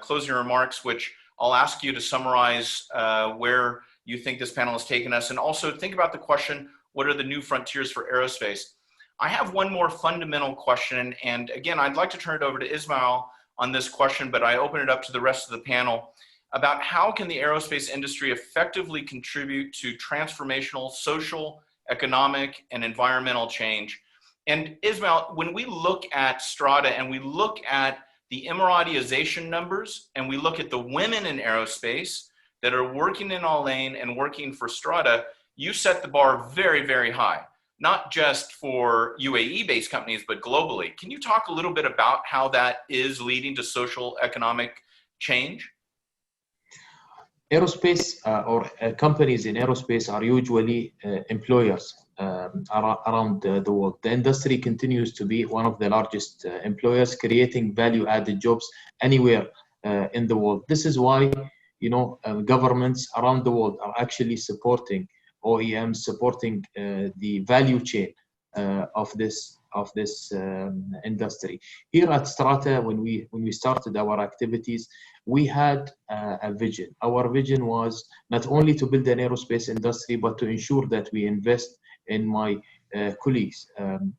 closing remarks, which I'll ask you to summarize where you think this panel has taken us, and also think about the question, what are the new frontiers for aerospace? I have one more fundamental question, and again, I'd like to turn it over to Ismail on this question, but I open it up to the rest of the panel about how can the aerospace industry effectively contribute to transformational social, economic, and environmental change. And Ismail, when we look at Strata and we look at the Emiratization numbers and we look at the women in aerospace that are working in Al Ain and working for Strata, you set the bar very, very high, not just for UAE-based companies, but globally. Can you talk a little bit about how that is leading to social economic change? Aerospace or companies in aerospace are usually employers around the world. The industry continues to be one of the largest employers, creating value-added jobs anywhere in the world. This is why, you know, governments around the world are actually supporting OEMs, supporting the value chain of this industry. Here at Strata, when we started our activities, we had a vision. Our vision was not only to build an aerospace industry, but to ensure that we invest in my colleagues,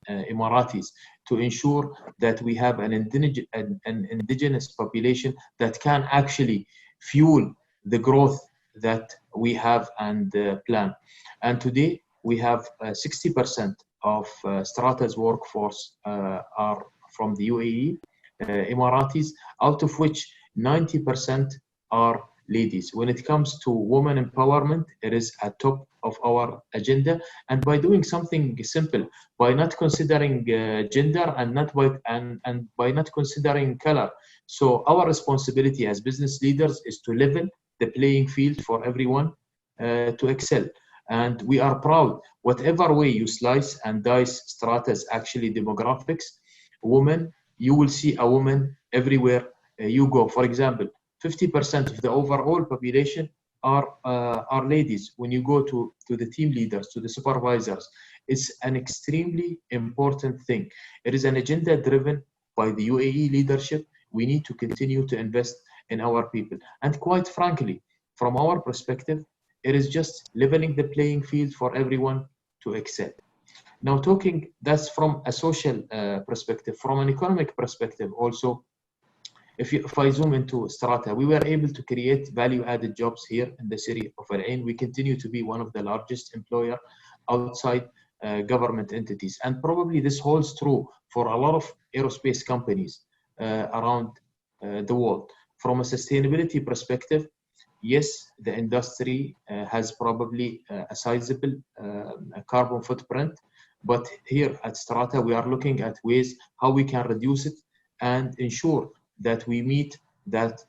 Emiratis, to ensure that we have an indigenous population that can actually fuel the growth that we have and plan. And today we have 60% of Strata's workforce are from the UAE, Emiratis, out of which 90% are ladies. When it comes to women empowerment, it is at top of our agenda. And by doing something simple, by not considering gender and by not considering color. So our responsibility as business leaders is to level the playing field for everyone to excel. And we are proud, whatever way you slice and dice Strata's actually demographics, women, you will see a woman everywhere you go. For example, 50% of the overall population are ladies. When you go to the team leaders, to the supervisors, it's an extremely important thing. It is an agenda driven by the UAE leadership. We need to continue to invest in our people. And quite frankly, from our perspective, it is just leveling the playing field for everyone to excel. Now, that's from a social perspective. From an economic perspective also, if I zoom into Strata, we were able to create value-added jobs here in the city of Al Ain. We continue to be one of the largest employer outside government entities. And probably this holds true for a lot of aerospace companies around the world. From a sustainability perspective, yes, the industry has probably a sizable carbon footprint, but here at Strata, we are looking at ways how we can reduce it and ensure that we meet that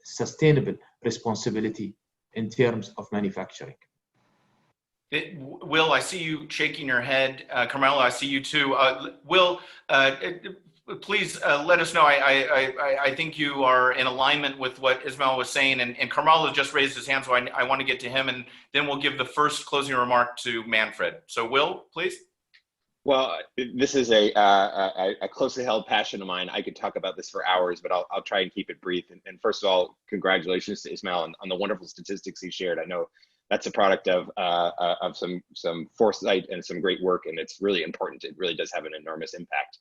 sustainable responsibility in terms of manufacturing. Will, I see you shaking your head. Carmelo, I see you too. Will, please let us know. I think you are in alignment with what Ismail was saying, and Carmelo just raised his hand, so I want to get to him, and then we'll give the first closing remark to Manfred. So Will, please. Well, this is a closely held passion of mine. I could talk about this for hours, but I'll try and keep it brief. And first of all, congratulations to Ismail on the wonderful statistics he shared. I know that's a product of some foresight and some great work, and it's really important. It really does have an enormous impact.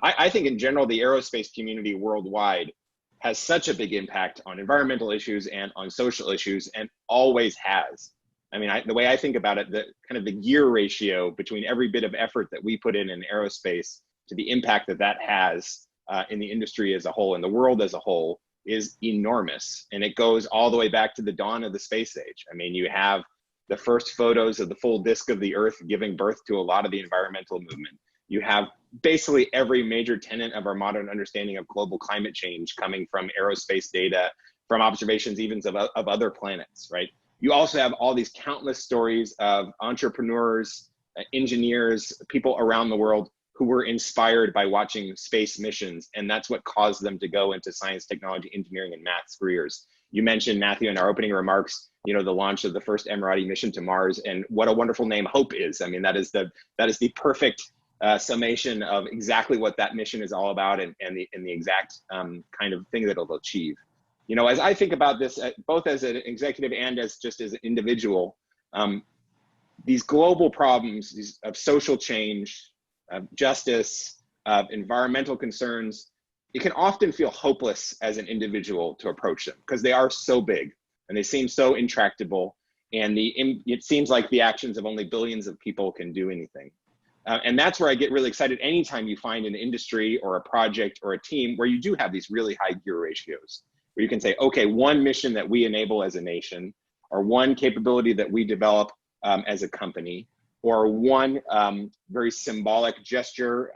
I think in general, the aerospace community worldwide has such a big impact on environmental issues and on social issues, and always has. I mean, the way I think about it, the kind of the gear ratio between every bit of effort that we put in aerospace to the impact that has in the industry as a whole, in the world as a whole, is enormous. And it goes all the way back to the dawn of the space age. I mean, you have the first photos of the full disk of the Earth giving birth to a lot of the environmental movement. You have basically every major tenet of our modern understanding of global climate change coming from aerospace data, from observations even of other planets, right? You also have all these countless stories of entrepreneurs, engineers, people around the world who were inspired by watching space missions. And that's what caused them to go into science, technology, engineering, and math careers. You mentioned, Matthew, in our opening remarks, you know, the launch of the first Emirati mission to Mars, and what a wonderful name HOPE is. I mean, that is the perfect summation of exactly what that mission is all about, and the exact kind of thing that it'll achieve. You know, as I think about this, both as an executive and as just as an individual, these global problems of social change, of justice, of environmental concerns, it can often feel hopeless as an individual to approach them because they are so big and they seem so intractable, and it seems like the actions of only billions of people can do anything. And that's where I get really excited anytime you find an industry or a project or a team where you do have these really high gear ratios, where you can say, okay, one mission that we enable as a nation, or one capability that we develop as a company, or one very symbolic gesture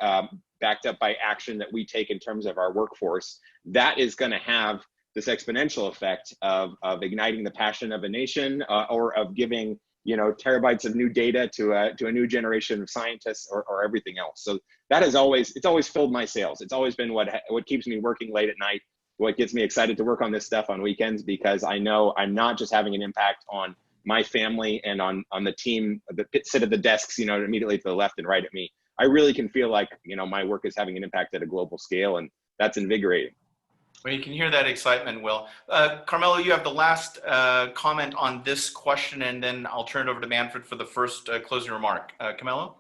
backed up by action that we take in terms of our workforce, that is going to have this exponential effect of igniting the passion of a nation, or of giving, you know, terabytes of new data to a new generation of scientists, or everything else. So that is it's always filled my sails. It's always been what keeps me working late at night, what gets me excited to work on this stuff on weekends, because I know I'm not just having an impact on my family and on the team that sit at the desks, you know, immediately to the left and right of me. I really can feel like, you know, my work is having an impact at a global scale, and that's invigorating. Well, you can hear that excitement, Will. Carmelo, you have the last comment on this question, and then I'll turn it over to Manfred for the first closing remark. Carmelo?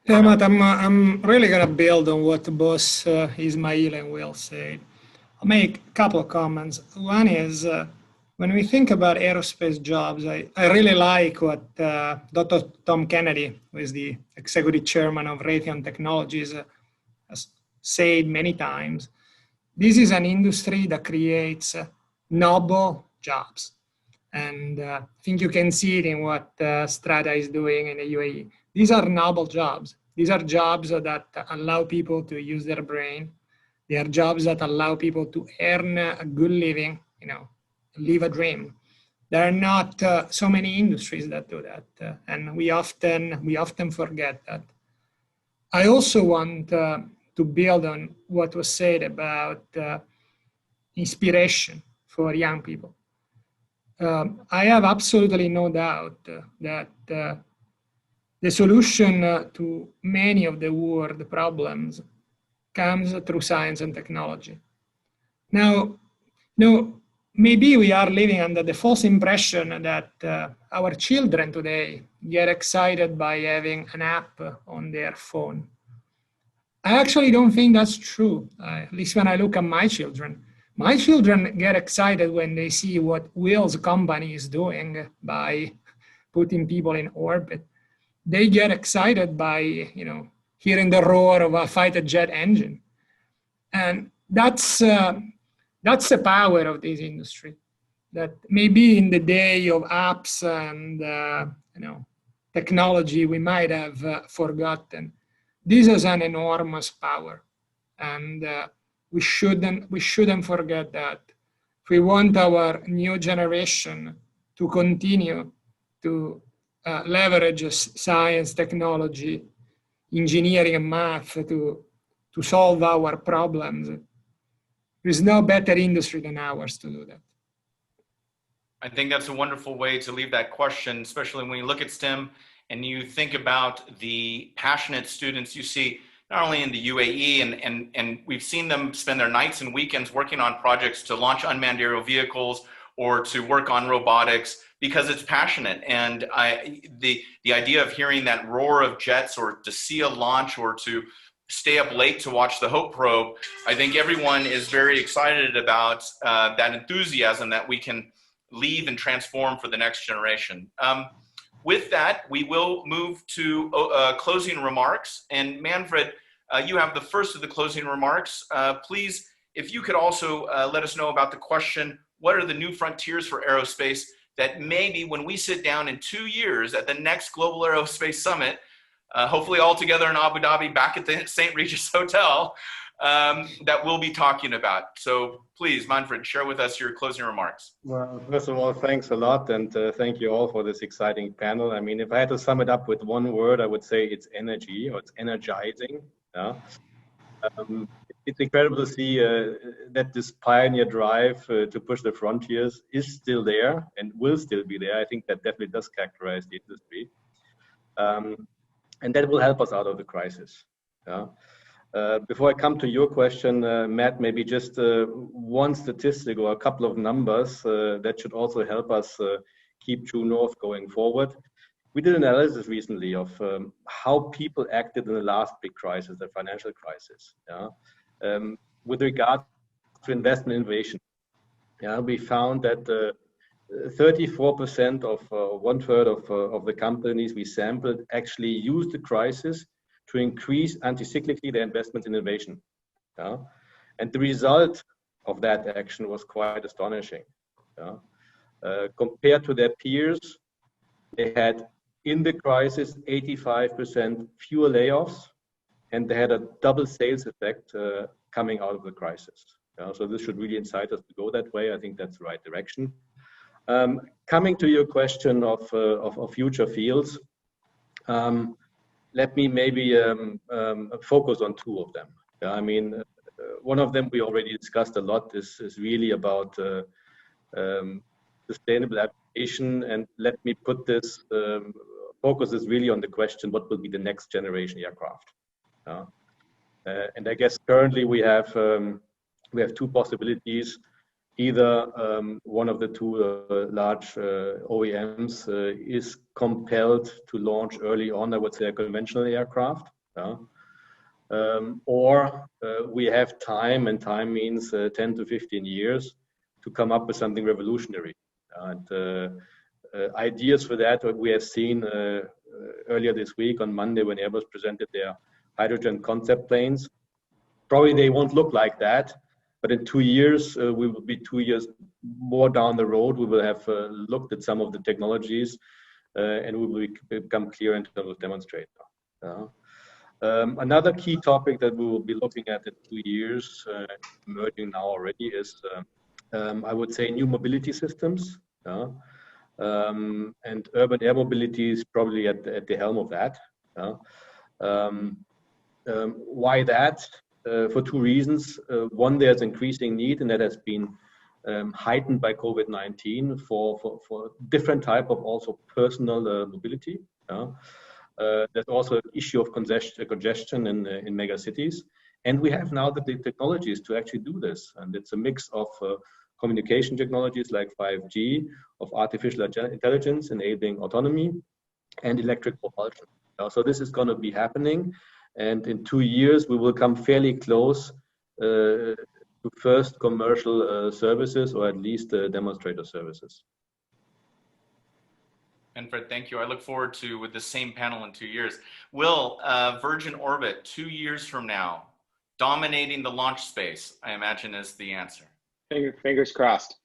Yeah, Matt, I'm really going to build on what both Ismail and Will said. I'll make a couple of comments. One is, when we think about aerospace jobs, I really like what Dr. Tom Kennedy, who is the executive chairman of Raytheon Technologies, has said many times. This is an industry that creates noble jobs. And I think you can see it in what Strata is doing in the UAE. These are noble jobs. These are jobs that allow people to use their brain. They are jobs that allow people to earn a good living, you know, live a dream. There are not so many industries that do that, and we often forget that. I also want to build on what was said about inspiration for young people. I have absolutely no doubt that the solution to many of the world problems comes through science and technology. Now, maybe we are living under the false impression that our children today get excited by having an app on their phone. I actually don't think that's true, at least when I look at my children. My children get excited when they see what Will's company is doing by putting people in orbit. They get excited by, you know, hearing the roar of a fighter jet engine. And that's the power of this industry, that maybe in the day of apps and you know, technology we might have forgotten. This is an enormous power, and we shouldn't forget that. If we want our new generation to continue to leverage science, technology, engineering, and math to to solve our problems. There is no better industry than ours to do that. I think that's a wonderful way to leave that question, especially when you look at STEM and you think about the passionate students you see not only in the UAE, and we've seen them spend their nights and weekends working on projects to launch unmanned aerial vehicles or to work on robotics because it's passionate. And the idea of hearing that roar of jets or to see a launch or to stay up late to watch the Hope probe, I think everyone is very excited about that enthusiasm that we can leave and transform for the next generation. With that, we will move to closing remarks. And Manfred, you have the first of the closing remarks. Please, if you could also let us know about the question, what are the new frontiers for aerospace that maybe when we sit down in 2 years at the next Global Aerospace Summit, hopefully all together in Abu Dhabi back at the St. Regis Hotel, that we'll be talking about. So please, Manfred, share with us your closing remarks. Well, first of all, thanks a lot, and thank you all for this exciting panel. I mean, if I had to sum it up with one word, I would say it's energy, or it's energizing. Yeah? It's incredible to see that this pioneer drive to push the frontiers is still there and will still be there. I think that definitely does characterize the industry. And that will help us out of the crisis. Yeah? Before I come to your question, Matt, maybe just one statistic or a couple of numbers that should also help us keep true north going forward. We did an analysis recently of how people acted in the last big crisis, the financial crisis, yeah? With regard to investment innovation. Yeah, we found that 34% of 1/3 of the companies we sampled actually used the crisis to increase anti-cyclically their investment in innovation. Yeah? And the result of that action was quite astonishing. Yeah? Compared to their peers, they had in the crisis 85% fewer layoffs, and they had a double sales effect coming out of the crisis. Yeah? So this should really incite us to go that way. I think that's the right direction. Coming to your question of future fields, let me maybe focus on two of them. Yeah, I mean, one of them we already discussed a lot is really about sustainable application, and let me put this, focus is really on the question, what will be the next generation aircraft? And I guess currently we have two possibilities. Either one of the two large OEMs is compelled to launch early on, I would say, a conventional aircraft, or we have time, and time means 10 to 15 years to come up with something revolutionary. And ideas for that we have seen earlier this week on Monday when Airbus presented their hydrogen concept planes. Probably they won't look like that. But in 2 years, we will be 2 years more down the road. We will have looked at some of the technologies and we will become clear in terms of demonstrator. Another key topic that we will be looking at in 2 years, emerging now already, is I would say new mobility systems. And urban air mobility is probably at the helm of that. Why that? For two reasons. One, there's increasing need, and that has been heightened by COVID-19 for different type of also personal mobility. There's also an issue of congestion in mega cities. And we have now the technologies to actually do this. And it's a mix of communication technologies like 5G, of artificial intelligence enabling autonomy, and electric propulsion. So this is going to be happening. And in 2 years, we will come fairly close to first commercial services, or at least demonstrator services. Manfred, thank you. I look forward to with the same panel in 2 years. Will, Virgin Orbit, 2 years from now, dominating the launch space, I imagine is the answer. Fingers crossed.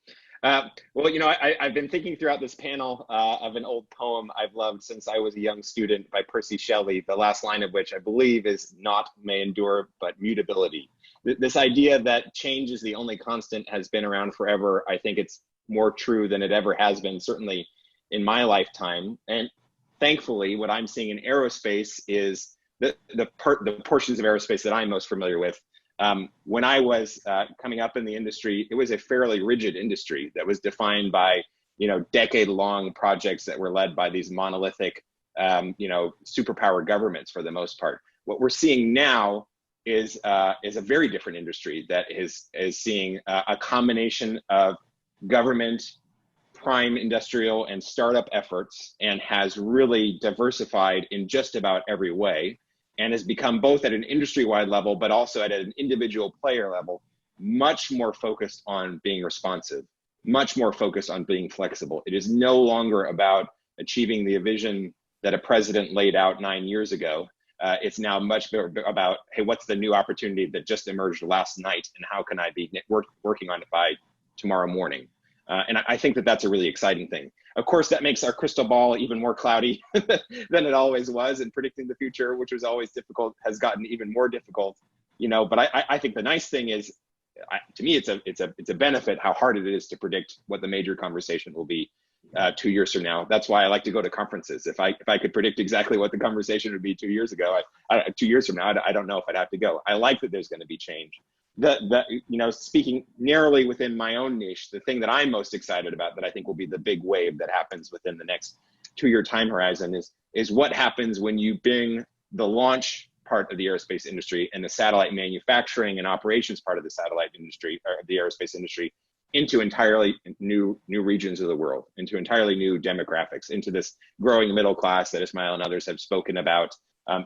Well, you know, I've been thinking throughout this panel of an old poem I've loved since I was a young student by Percy Shelley, the last line of which I believe is "Naught may endure but mutability." This idea that change is the only constant has been around forever. I think it's more true than it ever has been, certainly in my lifetime. And thankfully, what I'm seeing in aerospace is the portions of aerospace that I'm most familiar with. When I was coming up in the industry, it was a fairly rigid industry that was defined by, decade-long projects that were led by these monolithic, superpower governments for the most part. What we're seeing now is a very different industry that is seeing a combination of government, prime industrial, and startup efforts, and has really diversified in just about every way, and has become, both at an industry-wide level, but also at an individual player level, much more focused on being responsive, much more focused on being flexible. It is no longer about achieving the vision that a president laid out 9 years ago. It's now much more about, hey, what's the new opportunity that just emerged last night, and how can I be working on it by tomorrow morning? And I think that that's a really exciting thing. Of course, that makes our crystal ball even more cloudy than it always was, and predicting the future, which was always difficult, has gotten even more difficult. But I think the nice thing is, to me, it's a benefit how hard it is to predict what the major conversation will be 2 years from now. That's why I like to go to conferences. If I could predict exactly what the conversation would be 2 years ago, 2 years from now, I don't know if I'd have to go. I like that there's going to be change. Speaking narrowly within my own niche, the thing that I'm most excited about, that I think will be the big wave that happens within the next 2-year time horizon, is what happens when you bring the launch part of the aerospace industry and the satellite manufacturing and operations part of the satellite industry, or the aerospace industry, into entirely new regions of the world, into entirely new demographics, into this growing middle class that Ismail and others have spoken about,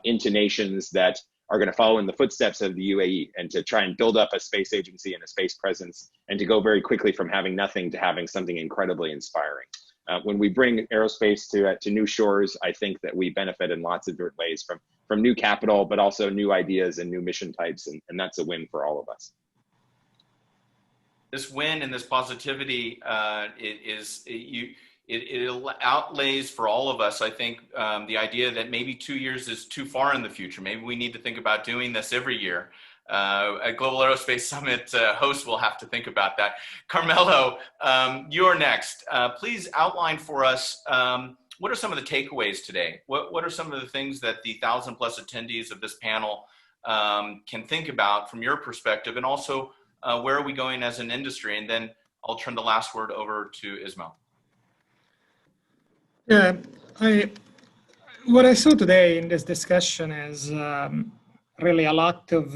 into nations that are going to follow in the footsteps of the UAE, and to try and build up a space agency and a space presence, and to go very quickly from having nothing to having something incredibly inspiring. When we bring aerospace to new shores, I think that we benefit in lots of different ways from new capital, but also new ideas and new mission types, and that's a win for all of us. This win and this positivity, it outlays for all of us, I think, the idea that maybe 2 years is too far in the future. Maybe we need to think about doing this every year. A Global Aerospace Summit host will have to think about that. Carmelo, you're next. Please outline for us, what are some of the takeaways today? What are some of the things that the 1,000+ attendees of this panel can think about from your perspective, and also where are we going as an industry? And then I'll turn the last word over to Ismail. Yeah, what I saw today in this discussion is really a lot of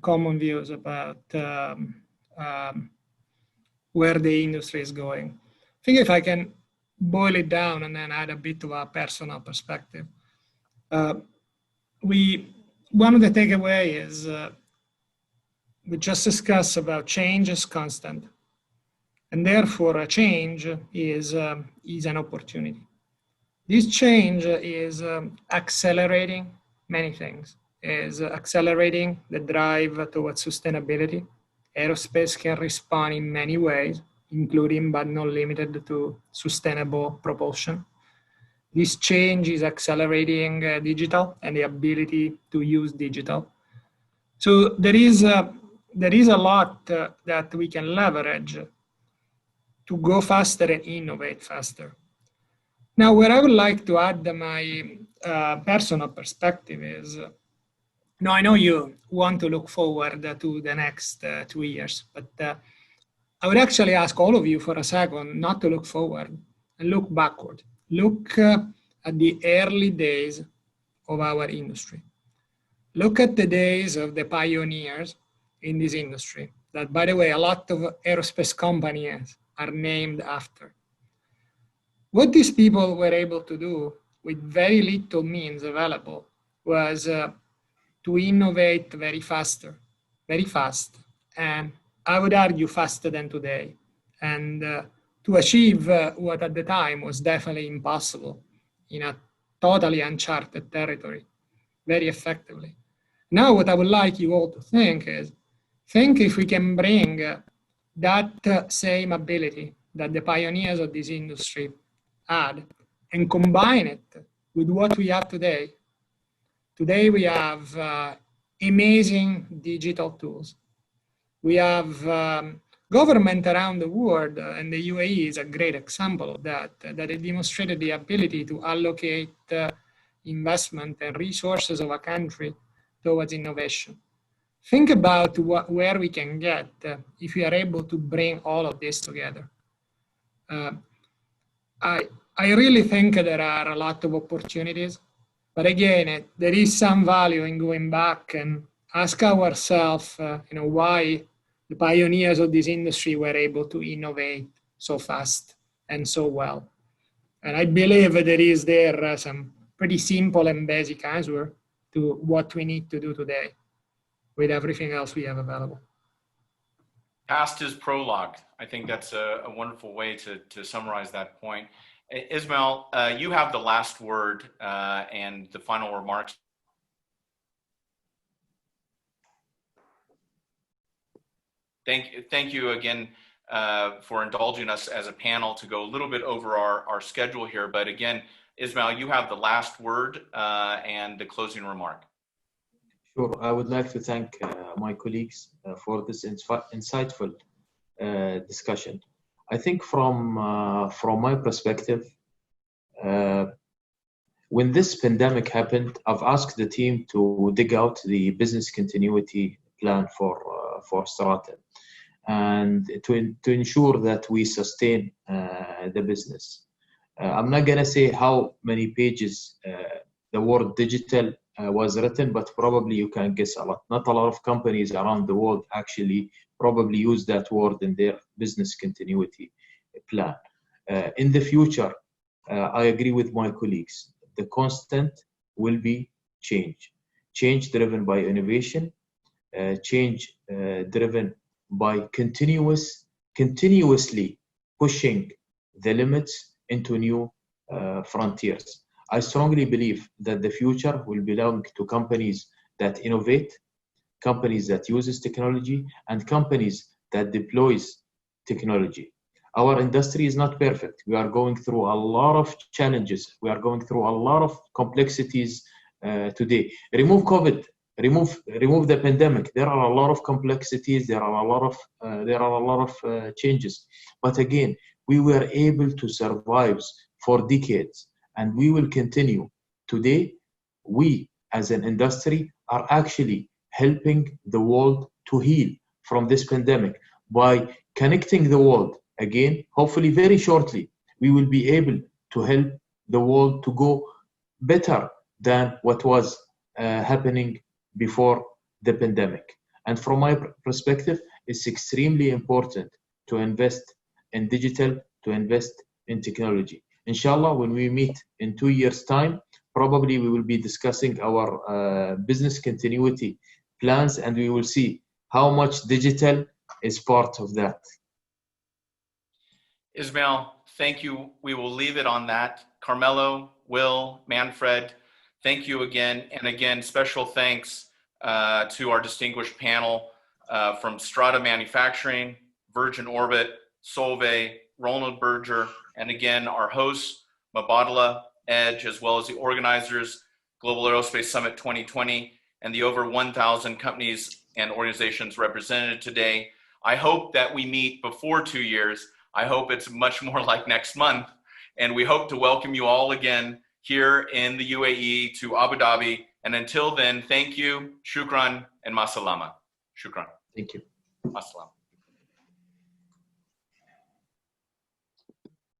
common views about where the industry is going. I think if I can boil it down and then add a bit of a personal perspective, one of the takeaways is we just discussed about change is constant, and therefore a change is an opportunity. This change is accelerating many things. Is accelerating the drive towards sustainability. Aerospace can respond in many ways, including but not limited to sustainable propulsion. This change is accelerating digital and the ability to use digital. So there is a lot that we can leverage to go faster and innovate faster. Now, where I would like to add my personal perspective is, now, I know you want to look forward to the next 2 years, but I would actually ask all of you for a second not to look forward and look backward. Look at the early days of our industry. Look at the days of the pioneers in this industry that, by the way, a lot of aerospace companies are named after. What these people were able to do with very little means available was to innovate very fast, and I would argue faster than today, and to achieve what at the time was definitely impossible in a totally uncharted territory very effectively. Now, what I would like you all to think is, think if we can bring that same ability that the pioneers of this industry had and combine it with what we have today. Today we have amazing digital tools. We have government around the world, and the UAE is a great example of that, that it demonstrated the ability to allocate investment and resources of a country towards innovation. Think about where we can get if we are able to bring all of this together. I really think there are a lot of opportunities, but again, there is some value in going back and ask ourselves, why the pioneers of this industry were able to innovate so fast and so well. And I believe there is some pretty simple and basic answer to what we need to do today with everything else we have available. Past is prologue. I think that's a wonderful way to summarize that point. Ismail, you have the last word and the final remarks. Thank you again for indulging us as a panel to go a little bit over our schedule here. But again, Ismail, you have the last word and the closing remark. Sure. I would like to thank my colleagues for this insightful discussion. I think from my perspective, when this pandemic happened, I've asked the team to dig out the business continuity plan for Straten and to ensure that we sustain the business. I'm not gonna say how many pages the word digital was written, but probably you can guess a lot. Not a lot of companies around the world actually probably use that word in their business continuity plan. In the future, I agree with my colleagues. The constant will be change. Change driven by innovation, change driven by continuously pushing the limits into new frontiers. I strongly believe that the future will belong to companies that innovate, companies that uses technology, and companies that deploys technology. Our industry is not perfect. We are going through a lot of challenges. We are going through a lot of complexities today. Remove COVID, remove the pandemic. There are a lot of complexities. There are a lot of changes. But again, we were able to survive for decades. And we will continue. Today, we as an industry are actually helping the world to heal from this pandemic by connecting the world. Again, hopefully very shortly, we will be able to help the world to go better than what was happening before the pandemic. And from my perspective, it's extremely important to invest in digital, to invest in technology. Inshallah, when we meet in 2 years' time, probably we will be discussing our business continuity plans, and we will see how much digital is part of that. Ismail, thank you. We will leave it on that. Carmelo, Will, Manfred, thank you again. And again, special thanks to our distinguished panel from Strata Manufacturing, Virgin Orbit, Solvay, Ronald Berger, and again, our hosts, Mubadala, Edge, as well as the organizers, Global Aerospace Summit 2020, and the over 1,000 companies and organizations represented today. I hope that we meet before 2 years. I hope it's much more like next month. And we hope to welcome you all again here in the UAE to Abu Dhabi. And until then, thank you, shukran, and masalama. Shukran. Thank you. Masalam.